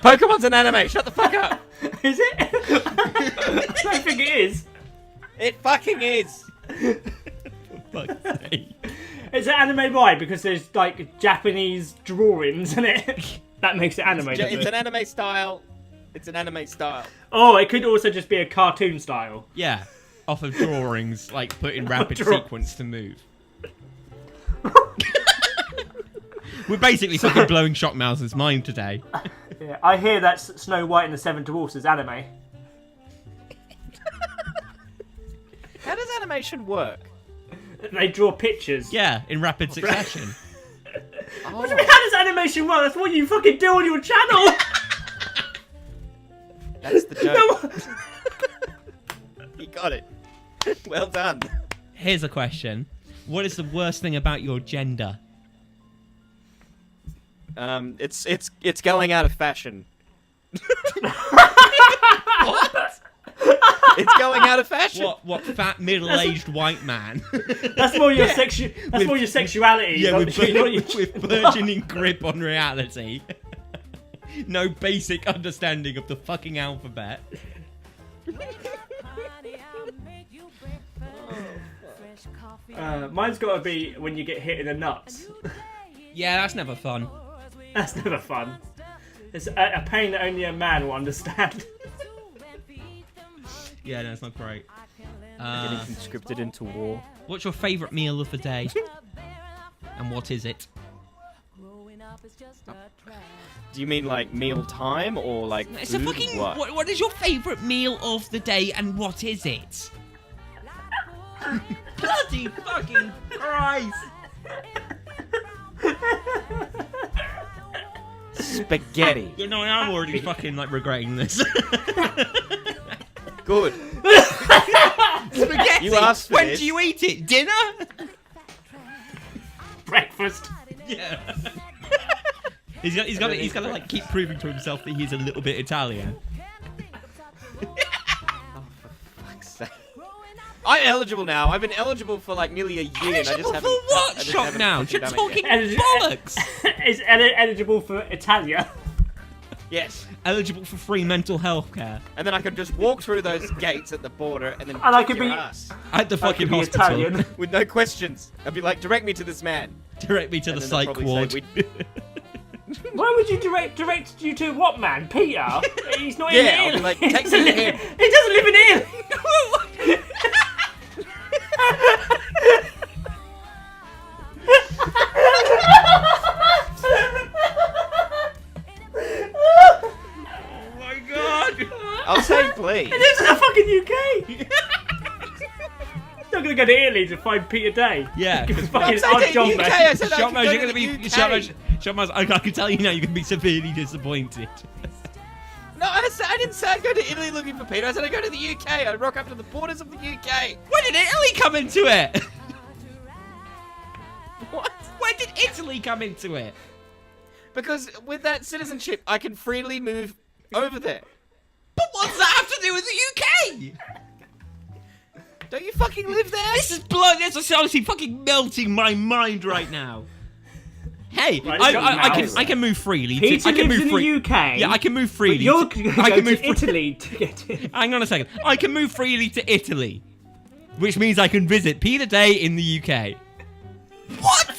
[SPEAKER 3] Pokemon's an anime. Shut the fuck up.
[SPEAKER 1] Is it? I don't think it is.
[SPEAKER 3] It fucking is.
[SPEAKER 2] For fuck's sake.
[SPEAKER 1] It's an anime why? Because there's like Japanese drawings in it. That makes it anime. doesn't
[SPEAKER 3] It's
[SPEAKER 1] it?
[SPEAKER 3] an anime style. It's an anime style.
[SPEAKER 1] Oh, it could also just be a cartoon style.
[SPEAKER 2] Yeah. Off of drawings, like put in rapid
[SPEAKER 1] Draw-
[SPEAKER 2] sequence to move. We're basically fucking blowing Shockmouths' mind today.
[SPEAKER 1] Yeah, I hear that Snow White and the Seven Dwarfs is anime.
[SPEAKER 3] How does animation work?
[SPEAKER 1] They draw pictures.
[SPEAKER 2] Yeah, in rapid succession.
[SPEAKER 3] Oh,
[SPEAKER 1] How does animation work? That's what you fucking do on your channel.
[SPEAKER 3] that's the joke. You got it. Well done.
[SPEAKER 2] Here's a question. What is the worst thing about your gender?
[SPEAKER 3] It's going out of fashion.
[SPEAKER 2] What?
[SPEAKER 3] It's going out of fashion.
[SPEAKER 2] What fat middle-aged white man?
[SPEAKER 1] That's more your That's more your sexuality.
[SPEAKER 2] Yeah,
[SPEAKER 1] not
[SPEAKER 2] with,
[SPEAKER 1] not your-
[SPEAKER 2] with burgeoning grip on reality. No basic understanding of the fucking alphabet.
[SPEAKER 1] Mine's got to be when you get hit in the nuts.
[SPEAKER 2] Yeah, that's never fun.
[SPEAKER 1] That's never fun. It's a pain that only a man will understand.
[SPEAKER 2] Yeah, no, it's not great.
[SPEAKER 3] Getting conscripted into war.
[SPEAKER 2] What's your favourite meal of the day? And what is it?
[SPEAKER 3] Do you mean like meal time or like
[SPEAKER 2] It's
[SPEAKER 3] food?
[SPEAKER 2] a fucking...
[SPEAKER 3] What?
[SPEAKER 2] What is your favourite meal of the day and what is it? Bloody fucking Christ!
[SPEAKER 3] Spaghetti.
[SPEAKER 2] You know, I'm already fucking like regretting this.
[SPEAKER 3] Good.
[SPEAKER 2] Spaghetti!
[SPEAKER 3] You asked for
[SPEAKER 2] When
[SPEAKER 3] this.
[SPEAKER 2] do you eat it? Dinner?
[SPEAKER 1] Breakfast.
[SPEAKER 2] Yeah. he's got to like keep proving to himself that he's a little bit Italian.
[SPEAKER 3] Fuck's sake. I'm eligible now. I've been eligible for like nearly a year. And I just
[SPEAKER 2] Eligible
[SPEAKER 3] haven't.
[SPEAKER 2] for what?
[SPEAKER 3] I just
[SPEAKER 2] Shock
[SPEAKER 3] haven't
[SPEAKER 2] now.
[SPEAKER 3] fucking
[SPEAKER 2] You're
[SPEAKER 3] done it
[SPEAKER 2] talking
[SPEAKER 3] yet.
[SPEAKER 2] bollocks.
[SPEAKER 1] Is eligible for Italia.
[SPEAKER 3] Yes.
[SPEAKER 2] Eligible for free mental health care
[SPEAKER 3] And then I could just walk through those gates at the border and then
[SPEAKER 1] And I
[SPEAKER 3] kick
[SPEAKER 1] could
[SPEAKER 3] your
[SPEAKER 1] be-
[SPEAKER 3] ass
[SPEAKER 2] at the
[SPEAKER 1] I
[SPEAKER 2] fucking
[SPEAKER 1] could be
[SPEAKER 2] hospital.
[SPEAKER 1] Italian.
[SPEAKER 3] with no questions. I'd be like, direct me to this man.
[SPEAKER 2] Direct me to
[SPEAKER 3] And
[SPEAKER 2] the
[SPEAKER 3] then they'll
[SPEAKER 2] psych
[SPEAKER 3] probably
[SPEAKER 2] ward.
[SPEAKER 3] say,
[SPEAKER 1] Why would you direct you to what man? Peter? He's not
[SPEAKER 3] Yeah,
[SPEAKER 1] in
[SPEAKER 3] I'll
[SPEAKER 1] Italy.
[SPEAKER 3] be like,
[SPEAKER 1] He
[SPEAKER 3] take
[SPEAKER 1] doesn't
[SPEAKER 3] me to
[SPEAKER 1] li-
[SPEAKER 3] him.
[SPEAKER 1] He doesn't live in Italy.
[SPEAKER 2] Oh my god!
[SPEAKER 3] I'll say please.
[SPEAKER 1] This is the fucking UK. Not gonna go to Italy to find Peter Day.
[SPEAKER 2] Yeah, 'cause
[SPEAKER 1] fucking
[SPEAKER 3] I'm
[SPEAKER 1] odd
[SPEAKER 3] saying
[SPEAKER 1] job,
[SPEAKER 3] UK,
[SPEAKER 1] man.
[SPEAKER 3] I said I could
[SPEAKER 2] Shockmouths,
[SPEAKER 3] go
[SPEAKER 2] you're
[SPEAKER 3] to
[SPEAKER 2] gonna
[SPEAKER 3] the
[SPEAKER 2] be
[SPEAKER 3] UK.
[SPEAKER 2] Shockmouths, I can tell you now, you're gonna be severely disappointed.
[SPEAKER 3] No, I didn't say I'd go to Italy looking for Peter. I said I'd go to the UK. I'd rock up to the borders of the UK.
[SPEAKER 2] When did Italy come into it?
[SPEAKER 3] What?
[SPEAKER 2] When did Italy come into it?
[SPEAKER 3] Because with that citizenship, I can freely move over there.
[SPEAKER 2] But what's that have to do with the UK?
[SPEAKER 3] Don't you fucking live there?
[SPEAKER 2] This is honestly fucking melting my mind right now. Hey,
[SPEAKER 1] Right,
[SPEAKER 2] I can move freely.
[SPEAKER 1] Peter
[SPEAKER 2] I can
[SPEAKER 1] lives
[SPEAKER 2] move
[SPEAKER 1] in the UK.
[SPEAKER 2] Yeah, I can move freely.
[SPEAKER 1] But you're going
[SPEAKER 2] I can
[SPEAKER 1] to
[SPEAKER 2] move
[SPEAKER 1] Italy to get in.
[SPEAKER 2] Hang on a second. I can move freely to Italy, which means I can visit Peter Day in the UK. What?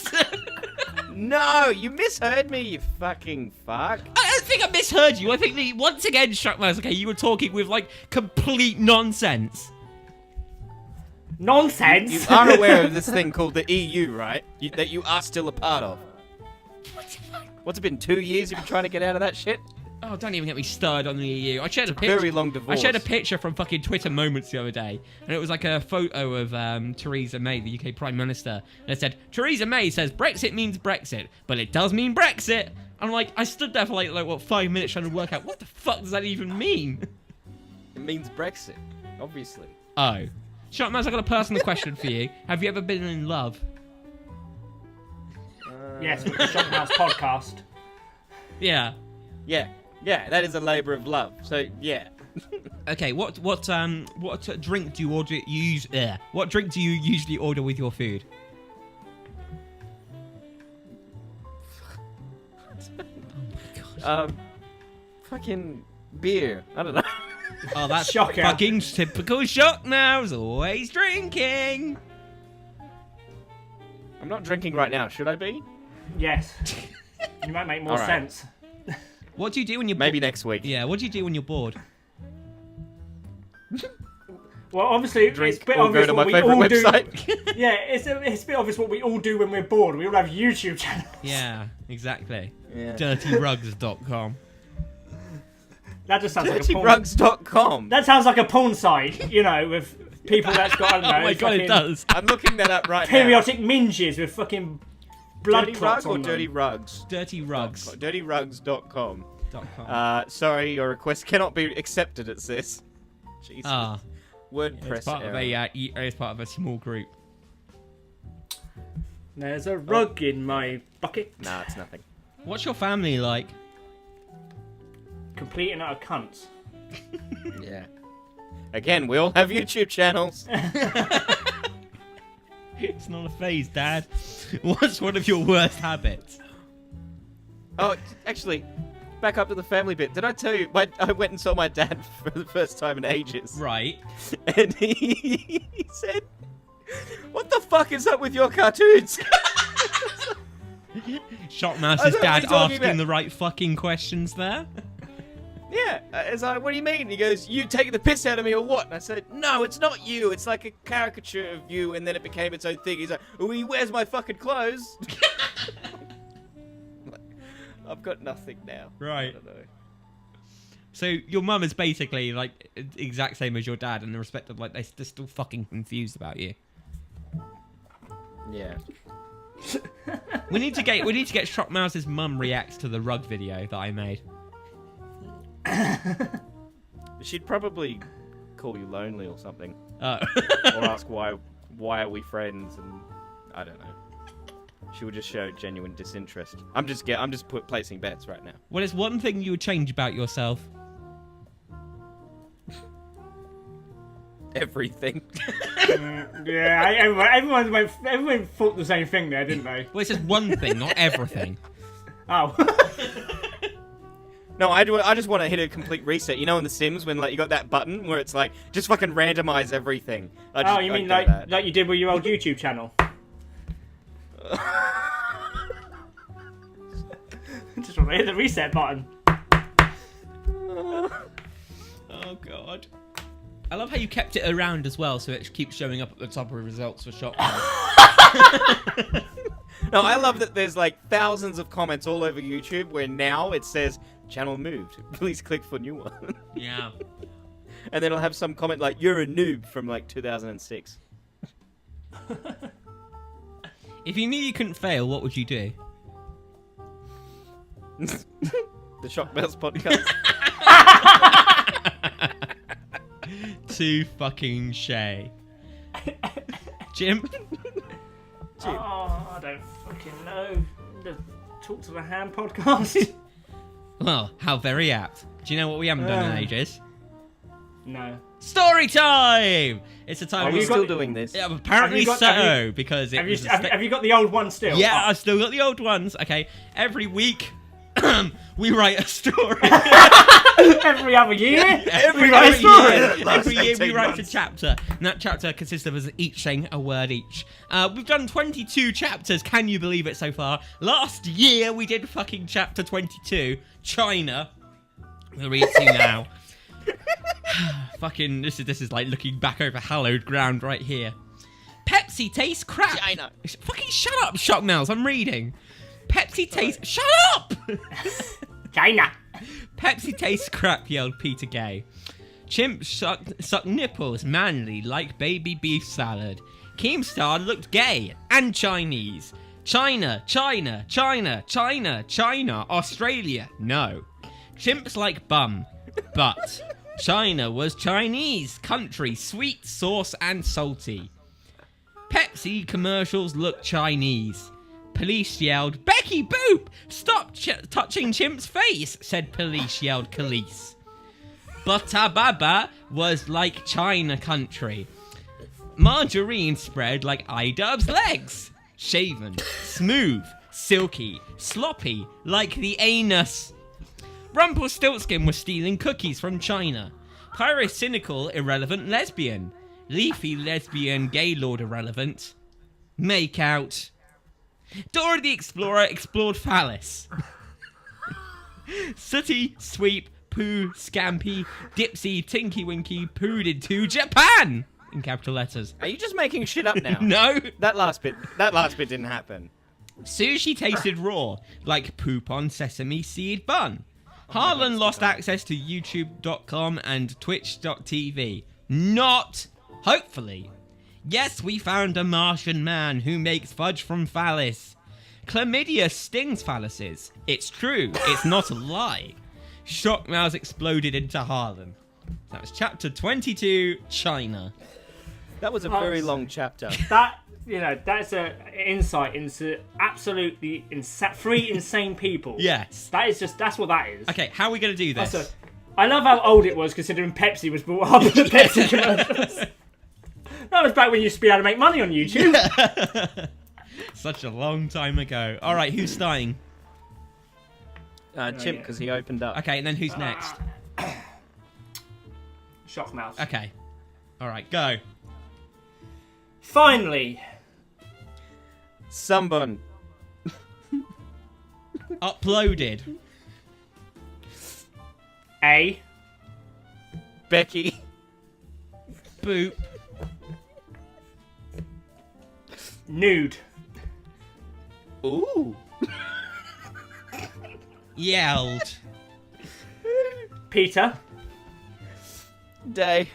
[SPEAKER 3] No, you misheard me, you fucking fuck.
[SPEAKER 2] I don't think I misheard you. I think that once again, Shockmouths, okay, you were talking with like complete nonsense.
[SPEAKER 1] Nonsense.
[SPEAKER 3] You are aware of this thing called the EU, right? That you are still a part of. What's it been, 2 years you've been trying to get out of that shit?
[SPEAKER 2] Oh, don't even get me started on the EU. I shared a picture.
[SPEAKER 3] Very long divorce.
[SPEAKER 2] I shared a picture from fucking Twitter Moments the other day, and it was like a photo of Theresa May, the UK Prime Minister, and it said, Theresa May says Brexit means Brexit, but it does mean Brexit. I'm like, I stood there for like what, 5 minutes trying to work out, what the fuck does that even mean?
[SPEAKER 3] It means Brexit, obviously.
[SPEAKER 2] Oh. Shockmouths, I've got a personal question for you. Have you ever been in love?
[SPEAKER 1] Yes, with the Shockmouths podcast.
[SPEAKER 2] Yeah.
[SPEAKER 3] Yeah, that is a labour of love. So yeah.
[SPEAKER 2] Okay, what drink do you order? What drink do you usually order with your food?
[SPEAKER 3] Fucking beer. I don't know.
[SPEAKER 2] Oh, that's
[SPEAKER 1] Shocker.
[SPEAKER 2] fucking typical Shockmouths. Always drinking.
[SPEAKER 3] I'm not drinking right now. Should I be?
[SPEAKER 1] Yes. You might make more
[SPEAKER 3] All right.
[SPEAKER 1] sense.
[SPEAKER 2] What do you do when you're
[SPEAKER 3] Maybe next week.
[SPEAKER 2] Yeah, what do you do when you're bored?
[SPEAKER 1] Well, obviously, it's
[SPEAKER 3] Drink
[SPEAKER 1] a bit
[SPEAKER 3] or
[SPEAKER 1] obvious
[SPEAKER 3] go to my
[SPEAKER 1] what we
[SPEAKER 3] favourite
[SPEAKER 1] all do.
[SPEAKER 3] website.
[SPEAKER 1] Yeah, it's a bit obvious what we all do when we're bored. We all have YouTube channels.
[SPEAKER 2] Yeah, exactly.
[SPEAKER 3] Yeah.
[SPEAKER 2] Dirtyrugs.com.
[SPEAKER 1] That just sounds like a porn.
[SPEAKER 3] Dirtyrugs.com.
[SPEAKER 1] That sounds like a porn site, you know, with people that's got, I don't know,
[SPEAKER 2] Oh my god,
[SPEAKER 1] fucking
[SPEAKER 2] it does.
[SPEAKER 3] I'm looking that up right
[SPEAKER 1] periodic minges with fucking blood
[SPEAKER 3] Dirty
[SPEAKER 1] clots
[SPEAKER 3] rug or
[SPEAKER 1] on them.
[SPEAKER 3] dirty rugs?
[SPEAKER 2] Dirtyrugs.com.
[SPEAKER 3] Dirtyrugs.com. Sorry, your request cannot be accepted. It says. Jesus.
[SPEAKER 2] Ah,
[SPEAKER 3] WordPress
[SPEAKER 2] it's part of
[SPEAKER 3] error.
[SPEAKER 2] it's part of a small group.
[SPEAKER 1] There's a rug in my bucket.
[SPEAKER 3] Nah, it's nothing.
[SPEAKER 2] What's your family like?
[SPEAKER 1] Complete and utter cunts.
[SPEAKER 3] Yeah. Again, we all have YouTube channels.
[SPEAKER 2] It's not a phase, Dad. What's one of your worst habits?
[SPEAKER 3] Oh, actually, back up to the family bit. Did I tell you? I went and saw my dad for the first time in ages.
[SPEAKER 2] Right.
[SPEAKER 3] And he said, "What the fuck is up with your cartoons?"
[SPEAKER 2] Shockmouth's
[SPEAKER 3] I don't know what
[SPEAKER 2] dad
[SPEAKER 3] you're talking
[SPEAKER 2] asking
[SPEAKER 3] about.
[SPEAKER 2] the right fucking questions there.
[SPEAKER 3] Yeah, it's like, what do you mean? He goes, "You taking the piss out of me or what?" And I said, "No, it's not you. It's like a caricature of you," and then it became its own thing. He's like, "Oh, he wears my fucking clothes." I've got nothing now. I
[SPEAKER 2] Right.
[SPEAKER 3] don't know.
[SPEAKER 2] So your mum is basically like exact same as your dad in the respect of like they're still fucking confused about you.
[SPEAKER 3] Yeah.
[SPEAKER 2] We need to get Shockmouth's mum reacts to the rug video that I made.
[SPEAKER 3] She'd probably call you lonely or something,
[SPEAKER 2] Oh.
[SPEAKER 3] or ask why are we friends, and I don't know. She would just show genuine disinterest. I'm just placing bets right now.
[SPEAKER 2] What is one thing you would change about yourself?
[SPEAKER 3] Everything.
[SPEAKER 1] Yeah, everyone thought the same thing there, didn't they?
[SPEAKER 2] Well, it's just one thing, not everything.
[SPEAKER 1] Oh.
[SPEAKER 3] No, I just want to hit a complete reset. You know in The Sims when like you got that button where it's like just fucking randomize everything.
[SPEAKER 1] Oh, you mean like you did with your old YouTube channel? Just want to hit the reset button.
[SPEAKER 2] Oh god. I love how you kept it around as well, so it keeps showing up at the top of results for Shockmouths.
[SPEAKER 3] No, I love that there's like thousands of comments all over YouTube where now it says channel moved. Please click for new one.
[SPEAKER 2] Yeah.
[SPEAKER 3] And then it'll have some comment like you're a noob from like 2006.
[SPEAKER 2] If you knew you couldn't fail, what would you do?
[SPEAKER 3] The Shockmouths podcast.
[SPEAKER 2] Too fucking shay. Chimp?
[SPEAKER 1] Oh, I don't fucking know. The Talk to the Hand podcast?
[SPEAKER 2] Well, how very apt. Do you know what we haven't done in ages?
[SPEAKER 1] No.
[SPEAKER 2] Story time! It's a time
[SPEAKER 3] Are we
[SPEAKER 1] you
[SPEAKER 3] still
[SPEAKER 1] got-
[SPEAKER 3] doing this?
[SPEAKER 2] Yeah, apparently
[SPEAKER 1] Have you got-
[SPEAKER 2] so, because it
[SPEAKER 1] Have
[SPEAKER 2] was
[SPEAKER 1] you,
[SPEAKER 2] a
[SPEAKER 1] have you got the old one still?
[SPEAKER 2] Yeah, I've still got the old ones. Okay, every week we write a story.
[SPEAKER 1] Every other year?
[SPEAKER 3] Every
[SPEAKER 1] write a
[SPEAKER 3] other
[SPEAKER 1] story.
[SPEAKER 3] year.
[SPEAKER 2] Every year we
[SPEAKER 3] 18
[SPEAKER 2] write a
[SPEAKER 3] months.
[SPEAKER 2] chapter, and that chapter consists of us each saying a word each. We've done 22 chapters, can you believe it so far? Last year we did fucking chapter 22, China. We'll read it to you now. Fucking, this is like looking back over hallowed ground right here. Pepsi tastes crap.
[SPEAKER 3] China.
[SPEAKER 2] Fucking shut up, Shockmouths, I'm reading. Pepsi tastes... Shut up!
[SPEAKER 1] China.
[SPEAKER 2] Pepsi tastes crap, yelled Peter Gay. Chimp suck nipples manly like baby beef salad. Keemstar looked gay and Chinese. China, China, China, China, China, Australia, no. Chimps like bum, but China was Chinese country, sweet, sauce and salty. Pepsi commercials look Chinese. Police yelled, "Becky Boop! Stop touching Chimp's face," said police yelled Khalees. Butter Baba was like China country. Margarine spread like iDubbbz's legs. Shaven, smooth, silky, sloppy, like the anus. Rumpelstiltskin was stealing cookies from China. Pyrocynical, irrelevant lesbian. Leafy lesbian, gaylord irrelevant. Make out. Dora the Explorer explored phallus. Sooty, sweep, poo, scampy, dipsy, tinky winky, pooed into Japan! In capital letters.
[SPEAKER 3] Are you just making shit up now?
[SPEAKER 2] No.
[SPEAKER 3] That last bit didn't happen.
[SPEAKER 2] Sushi tasted raw, like poop on sesame seed bun. Harlan lost access to YouTube.com and Twitch.tv. Not, hopefully. Yes, we found a Martian man who makes fudge from phallus. Chlamydia stings phalluses. It's true, it's not a lie. Shockmouths exploded into Harlan. That was chapter 22, China.
[SPEAKER 3] That was a very long chapter.
[SPEAKER 1] That's an insight into absolutely three insane people.
[SPEAKER 2] Yes.
[SPEAKER 1] That's what that is.
[SPEAKER 2] Okay, how are we going to do this?
[SPEAKER 1] Also, I love how old it was considering Pepsi was brought up in the Pepsi commercials. That was back when you used to be able to make money on YouTube.
[SPEAKER 2] Such a long time ago. All right, who's starting?
[SPEAKER 3] Chimp, because he opened up.
[SPEAKER 2] Okay, and then who's next?
[SPEAKER 1] Shockmouths.
[SPEAKER 2] Okay. All right, go.
[SPEAKER 1] Finally.
[SPEAKER 3] Someone.
[SPEAKER 2] Uploaded.
[SPEAKER 1] A.
[SPEAKER 3] Becky.
[SPEAKER 2] Boop.
[SPEAKER 1] Nude.
[SPEAKER 3] Ooh.
[SPEAKER 2] Yelled.
[SPEAKER 1] Peter.
[SPEAKER 3] Day.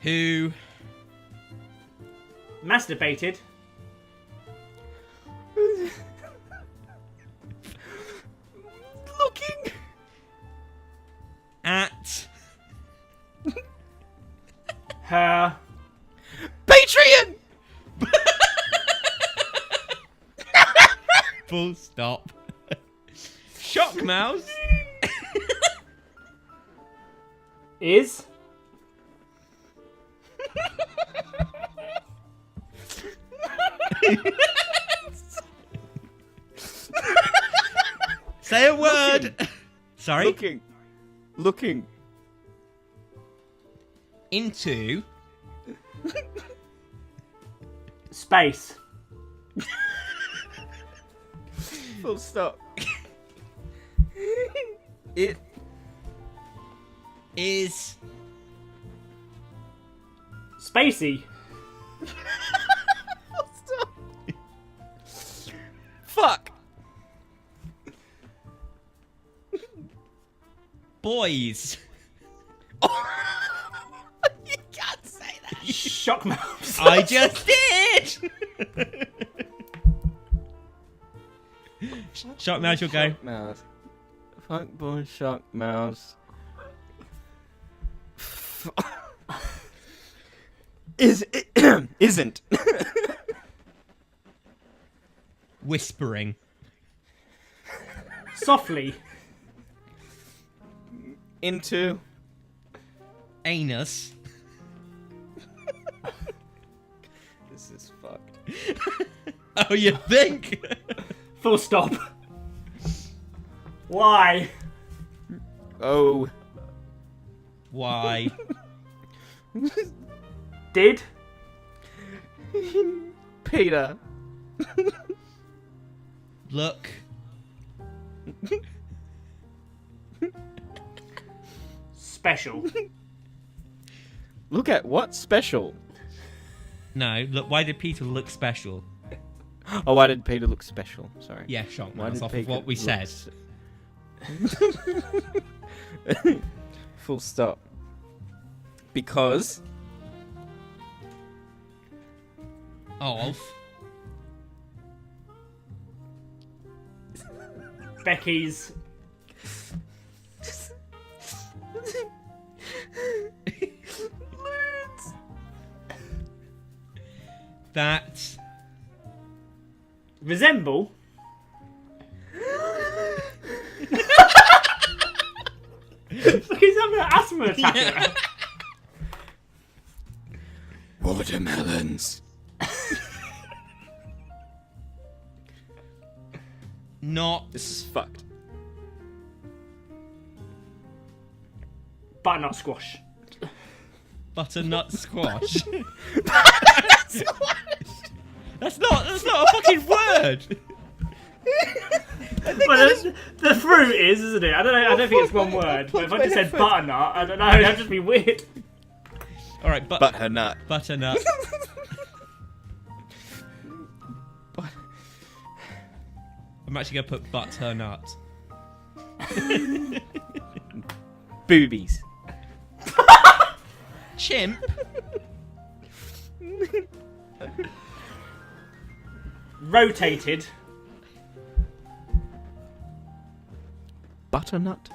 [SPEAKER 2] Who.
[SPEAKER 1] Masturbated.
[SPEAKER 3] Looking.
[SPEAKER 2] At.
[SPEAKER 1] Her.
[SPEAKER 3] Patreon.
[SPEAKER 2] Full stop. Shockmouths.
[SPEAKER 1] Is.
[SPEAKER 2] Say a word. Sorry.
[SPEAKER 3] Looking.
[SPEAKER 2] Into.
[SPEAKER 1] Space.
[SPEAKER 3] Full stop. It
[SPEAKER 2] Is.
[SPEAKER 1] Spacey.
[SPEAKER 3] Full stop. Fuck.
[SPEAKER 2] Boys.
[SPEAKER 3] You can't say that.
[SPEAKER 1] Shockmouths.
[SPEAKER 2] I just did. Shockmouths, you'll go.
[SPEAKER 3] Mouse. Fuck boy shock mouse. Isn't.
[SPEAKER 2] Whispering.
[SPEAKER 1] Softly.
[SPEAKER 3] Into.
[SPEAKER 2] Anus.
[SPEAKER 3] This is fucked.
[SPEAKER 2] Oh, you think?
[SPEAKER 1] Full stop. Why?
[SPEAKER 3] Oh.
[SPEAKER 2] Why?
[SPEAKER 1] Did.
[SPEAKER 3] Peter.
[SPEAKER 2] Look.
[SPEAKER 1] Special.
[SPEAKER 3] Look at what special?
[SPEAKER 2] No, look, why did Peter look special?
[SPEAKER 3] Oh, why did Peter look special? Sorry.
[SPEAKER 2] Yeah,
[SPEAKER 3] Why
[SPEAKER 2] Shockmouths,
[SPEAKER 3] did
[SPEAKER 2] off of
[SPEAKER 3] Peter
[SPEAKER 2] what we
[SPEAKER 3] look
[SPEAKER 2] said.
[SPEAKER 3] Full stop. Because
[SPEAKER 2] Of.
[SPEAKER 1] Becky's.
[SPEAKER 2] That.
[SPEAKER 1] Resemble. He's having an asthma attack.
[SPEAKER 2] Yeah.
[SPEAKER 3] Watermelons.
[SPEAKER 2] Not
[SPEAKER 3] This is fucked.
[SPEAKER 1] Butternut squash.
[SPEAKER 2] butternut squash. That's not a fucking word.
[SPEAKER 1] Well, the fruit is, isn't it? I don't think it's one word. But if I just said butternut, I don't know. That'd just be weird.
[SPEAKER 2] All right,
[SPEAKER 3] Butternut.
[SPEAKER 2] butternut. I'm actually gonna put butternut.
[SPEAKER 3] Boobies.
[SPEAKER 2] Chimp.
[SPEAKER 1] Rotated.
[SPEAKER 3] Butternut.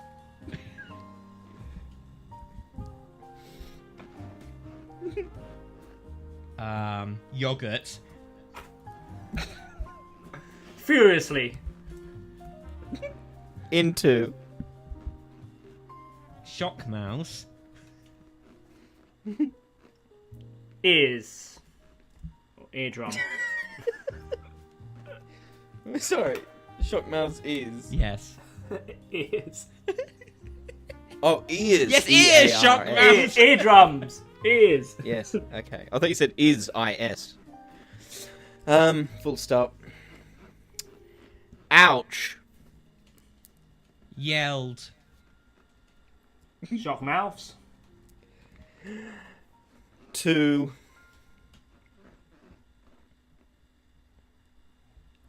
[SPEAKER 2] Yogurt.
[SPEAKER 1] Furiously.
[SPEAKER 3] Into.
[SPEAKER 2] Shockmouths.
[SPEAKER 1] Ears. Or eardrum.
[SPEAKER 3] Sorry. Shockmouths is.
[SPEAKER 2] Yes.
[SPEAKER 1] Ears.
[SPEAKER 3] Oh, ears.
[SPEAKER 2] Yes, ears.
[SPEAKER 3] E-A-R-S.
[SPEAKER 2] Shockmouths.
[SPEAKER 1] Eardrums. Ears.
[SPEAKER 3] Yes. Okay. I thought you said is is. Full stop. Ouch.
[SPEAKER 2] Yelled.
[SPEAKER 1] Shockmouths.
[SPEAKER 3] To.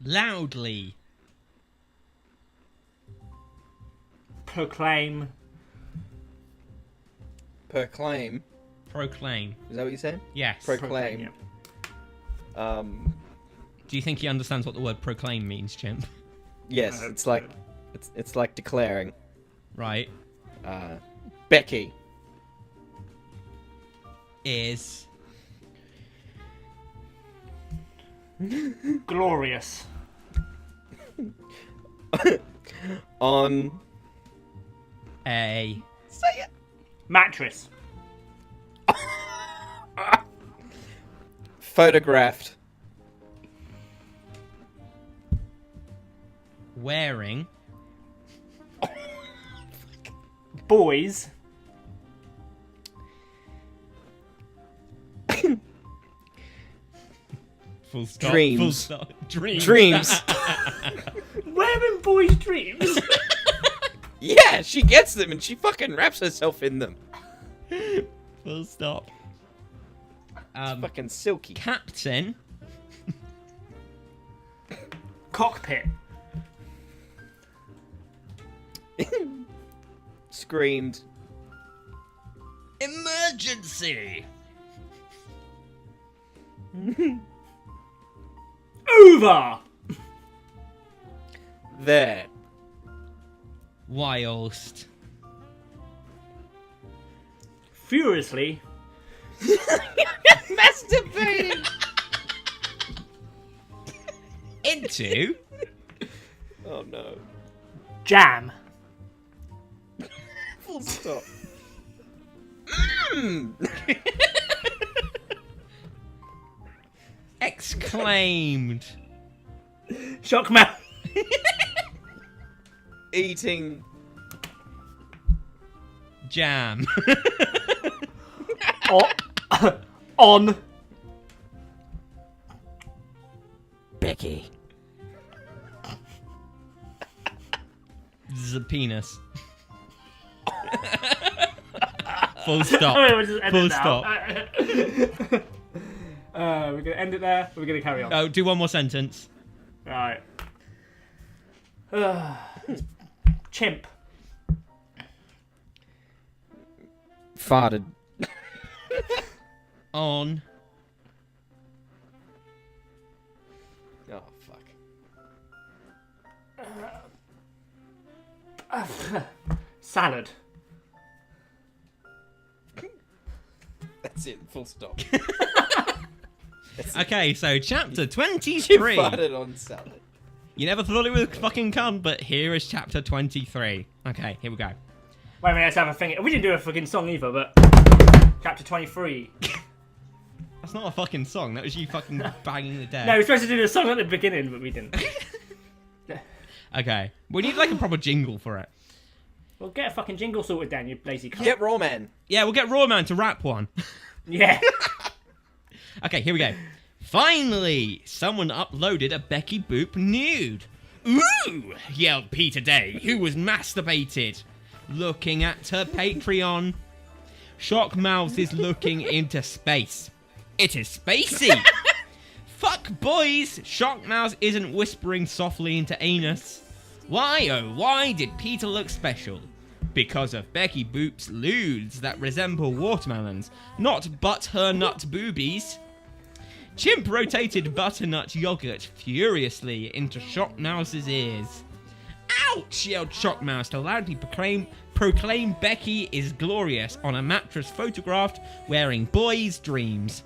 [SPEAKER 2] Loudly.
[SPEAKER 1] Proclaim.
[SPEAKER 3] Proclaim.
[SPEAKER 2] Proclaim.
[SPEAKER 3] Is that what you said?
[SPEAKER 2] Yes.
[SPEAKER 3] Proclaim.
[SPEAKER 1] Yeah.
[SPEAKER 2] Do you think he understands what the word proclaim means, Chimp?
[SPEAKER 3] Yes. It's like. It's like declaring.
[SPEAKER 2] Right.
[SPEAKER 3] Becky.
[SPEAKER 2] Is.
[SPEAKER 1] Glorious.
[SPEAKER 3] On.
[SPEAKER 2] A.
[SPEAKER 3] Say it.
[SPEAKER 1] Mattress.
[SPEAKER 3] Photographed.
[SPEAKER 2] Wearing.
[SPEAKER 1] Boys.
[SPEAKER 2] Full stop.
[SPEAKER 3] Dreams.
[SPEAKER 2] Full stop. Dreams.
[SPEAKER 3] Dreams.
[SPEAKER 1] Wearing boys' dreams.
[SPEAKER 3] Yeah, she gets them and she fucking wraps herself in them.
[SPEAKER 2] Full stop.
[SPEAKER 3] Fucking silky.
[SPEAKER 2] Captain.
[SPEAKER 1] Cockpit.
[SPEAKER 3] Screamed.
[SPEAKER 2] Emergency.
[SPEAKER 1] Over.
[SPEAKER 3] There.
[SPEAKER 2] Whilst.
[SPEAKER 1] Furiously.
[SPEAKER 3] Masturbating.
[SPEAKER 2] Into.
[SPEAKER 3] Oh no.
[SPEAKER 1] Jam.
[SPEAKER 3] Full stop.
[SPEAKER 2] Exclaimed.
[SPEAKER 1] Shockmouth.
[SPEAKER 3] Eating.
[SPEAKER 2] Jam.
[SPEAKER 1] On.
[SPEAKER 3] Becky.
[SPEAKER 1] Oh,
[SPEAKER 2] The penis. Full stop.
[SPEAKER 1] We'll just end
[SPEAKER 2] Full
[SPEAKER 1] it now.
[SPEAKER 2] stop.
[SPEAKER 1] We're gonna end it there. We're gonna carry on.
[SPEAKER 2] Oh, do one more sentence.
[SPEAKER 1] Right. Chimp.
[SPEAKER 3] Farted.
[SPEAKER 2] On.
[SPEAKER 3] Oh fuck.
[SPEAKER 1] Salad.
[SPEAKER 3] That's it. Full stop.
[SPEAKER 2] Okay, so chapter
[SPEAKER 3] You
[SPEAKER 2] 23.
[SPEAKER 3] farted on salad.
[SPEAKER 2] You never thought it would fucking come, but here is chapter 23. Okay, here we go.
[SPEAKER 1] Wait a minute, let's have a thing. We didn't do a fucking song either, but chapter 23.
[SPEAKER 2] That's not a fucking song. That was you fucking banging the deck.
[SPEAKER 1] No, we were supposed to do the song at the beginning, but we didn't.
[SPEAKER 2] Okay, we need like a proper jingle for it.
[SPEAKER 1] Well, get a fucking jingle sorted, Dan, you lazy cunt.
[SPEAKER 3] Get Raw Man.
[SPEAKER 2] Yeah, we'll get Raw Man to rap one.
[SPEAKER 1] Yeah.
[SPEAKER 2] Okay, here we go. Finally, someone uploaded a Becky Boop nude. Ooh, yelled Peter Day, who was masturbated. Looking at her Patreon. Shockmouths is looking into space. It is spacey. Fuck boys, Shockmouths isn't whispering softly into anus. Why, oh why did Peter look special? Because of Becky Boop's lewds that resemble watermelons, not butternut boobies. Chimp rotated butternut yogurt furiously into Shockmouth's ears. Ouch! Yelled Shockmouths to loudly proclaim Becky is glorious on a mattress photographed wearing boys' dreams.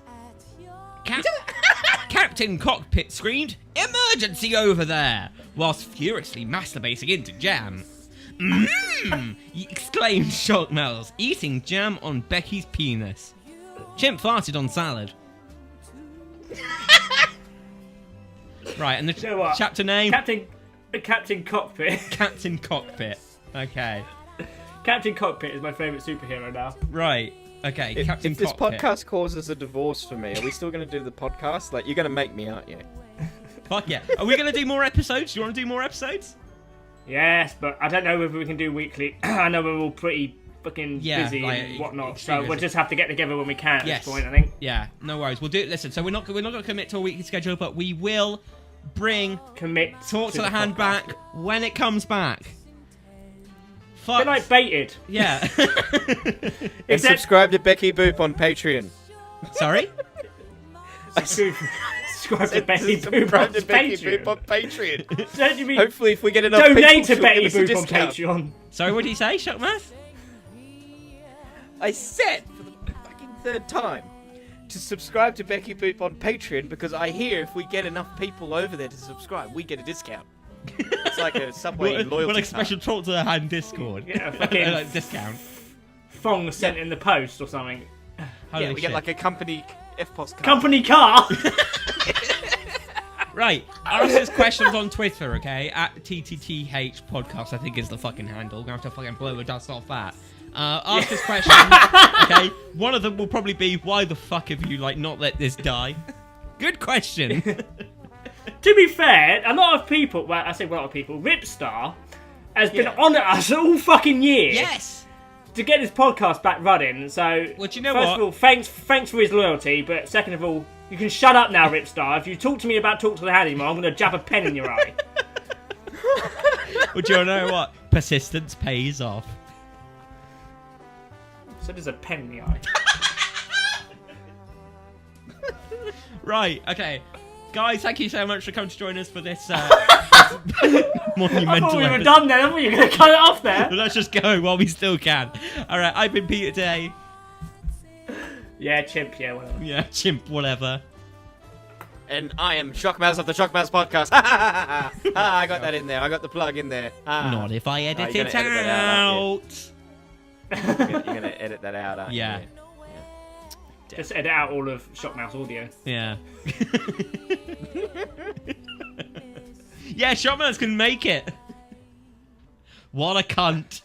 [SPEAKER 2] Captain Cockpit screamed, "Emergency over there!" whilst furiously masturbating into jam. Exclaimed Shockmouths, eating jam on Becky's penis. Chimp farted on salad. Right, and the
[SPEAKER 1] You know what?
[SPEAKER 2] chapter name?
[SPEAKER 1] Captain Cockpit.
[SPEAKER 2] Captain Cockpit. Okay.
[SPEAKER 1] Captain Cockpit is my favourite superhero now.
[SPEAKER 2] Right. Okay, Captain
[SPEAKER 3] If this
[SPEAKER 2] Cockpit.
[SPEAKER 3] podcast causes a divorce for me, are we still going to do the podcast? Like, you're going to make me, aren't you?
[SPEAKER 2] Fuck yeah. Are we going to do more episodes? Do you want to do more episodes?
[SPEAKER 1] Yes, but I don't know whether we can do weekly. I know we're all pretty fucking
[SPEAKER 2] Yeah,
[SPEAKER 1] busy
[SPEAKER 2] like,
[SPEAKER 1] and whatnot,
[SPEAKER 2] extremely
[SPEAKER 1] so we'll
[SPEAKER 2] busy.
[SPEAKER 1] just have to get together when we can at
[SPEAKER 2] Yes.
[SPEAKER 1] this point, I think.
[SPEAKER 2] Yeah, no worries. We'll do it. Listen, so we're not going to commit to a weekly schedule, but we will bring
[SPEAKER 1] Commit
[SPEAKER 2] Talk to the Hand
[SPEAKER 1] podcast.
[SPEAKER 2] back when it comes back.
[SPEAKER 1] A
[SPEAKER 2] Fuck.
[SPEAKER 1] bit like Baited.
[SPEAKER 2] Yeah.
[SPEAKER 3] And
[SPEAKER 1] Except-
[SPEAKER 3] subscribe to Becky Boop on Patreon.
[SPEAKER 2] Sorry?
[SPEAKER 1] Subscribe to Betty Boop
[SPEAKER 3] Subscribe
[SPEAKER 1] on
[SPEAKER 3] to Becky Boop
[SPEAKER 1] Patreon.
[SPEAKER 3] on Patreon.
[SPEAKER 1] Don't you mean
[SPEAKER 3] Hopefully, if we get enough
[SPEAKER 1] donate
[SPEAKER 3] people,
[SPEAKER 1] to
[SPEAKER 3] she'll
[SPEAKER 1] Betty
[SPEAKER 3] give us a
[SPEAKER 1] Boop on
[SPEAKER 3] discount.
[SPEAKER 1] Patreon?
[SPEAKER 2] Sorry, what did you say, Shockmouth?
[SPEAKER 3] I said for the fucking third time to subscribe to Becky Boop on Patreon because I hear if we get enough people over there to subscribe, we get a discount. It's like a Subway loyalty
[SPEAKER 2] What, like
[SPEAKER 3] card.
[SPEAKER 2] special Talk to the Hand Discord?
[SPEAKER 1] Yeah, fucking
[SPEAKER 2] Like discount.
[SPEAKER 1] thong sent in the post or something.
[SPEAKER 2] Holy
[SPEAKER 3] Yeah, we
[SPEAKER 2] shit.
[SPEAKER 3] get like a company FPOS card.
[SPEAKER 1] Company car!
[SPEAKER 2] Right, ask us questions on Twitter, okay? At TTTH Podcast, I think is the fucking handle. We're gonna have to fucking blow the dust off that. Ask us questions, okay? One of them will probably be, why the fuck have you, like, not let this die? Good question.
[SPEAKER 1] To be fair, a lot of people, well, I say a lot of people, Ripstar has been on at us all fucking year
[SPEAKER 2] Yes!
[SPEAKER 1] to get this podcast back running. So,
[SPEAKER 2] Well, do you know
[SPEAKER 1] first
[SPEAKER 2] what?
[SPEAKER 1] of all, thanks for his loyalty, but second of all, you can shut up now, Ripstar. If you talk to me about Talk to the Hand anymore, I'm going to jab a pen in your eye.
[SPEAKER 2] Well, do you know what? Persistence pays off.
[SPEAKER 1] So there's a pen in the eye.
[SPEAKER 2] Right, okay. Guys, thank you so much for coming to join us for this
[SPEAKER 1] I
[SPEAKER 2] monumental
[SPEAKER 1] thought we were
[SPEAKER 2] episode.
[SPEAKER 1] done then. I thought you were going to cut it off there.
[SPEAKER 2] But let's just go while we still can. Alright, I've been Peter Day.
[SPEAKER 1] Yeah, Chimp, yeah, whatever.
[SPEAKER 2] Yeah, Chimp, whatever.
[SPEAKER 3] And I am Shockmouths of the Shockmouths podcast. I got that in there. I got the plug in there.
[SPEAKER 2] Not if I edit
[SPEAKER 3] you're
[SPEAKER 2] it
[SPEAKER 3] gonna edit that out,
[SPEAKER 2] out.
[SPEAKER 3] You're going to edit that out, aren't
[SPEAKER 2] Yeah.
[SPEAKER 3] you?
[SPEAKER 1] Just edit out all of Shockmouth's audio.
[SPEAKER 2] Yeah. Yeah, Shockmouths can make it. What a cunt.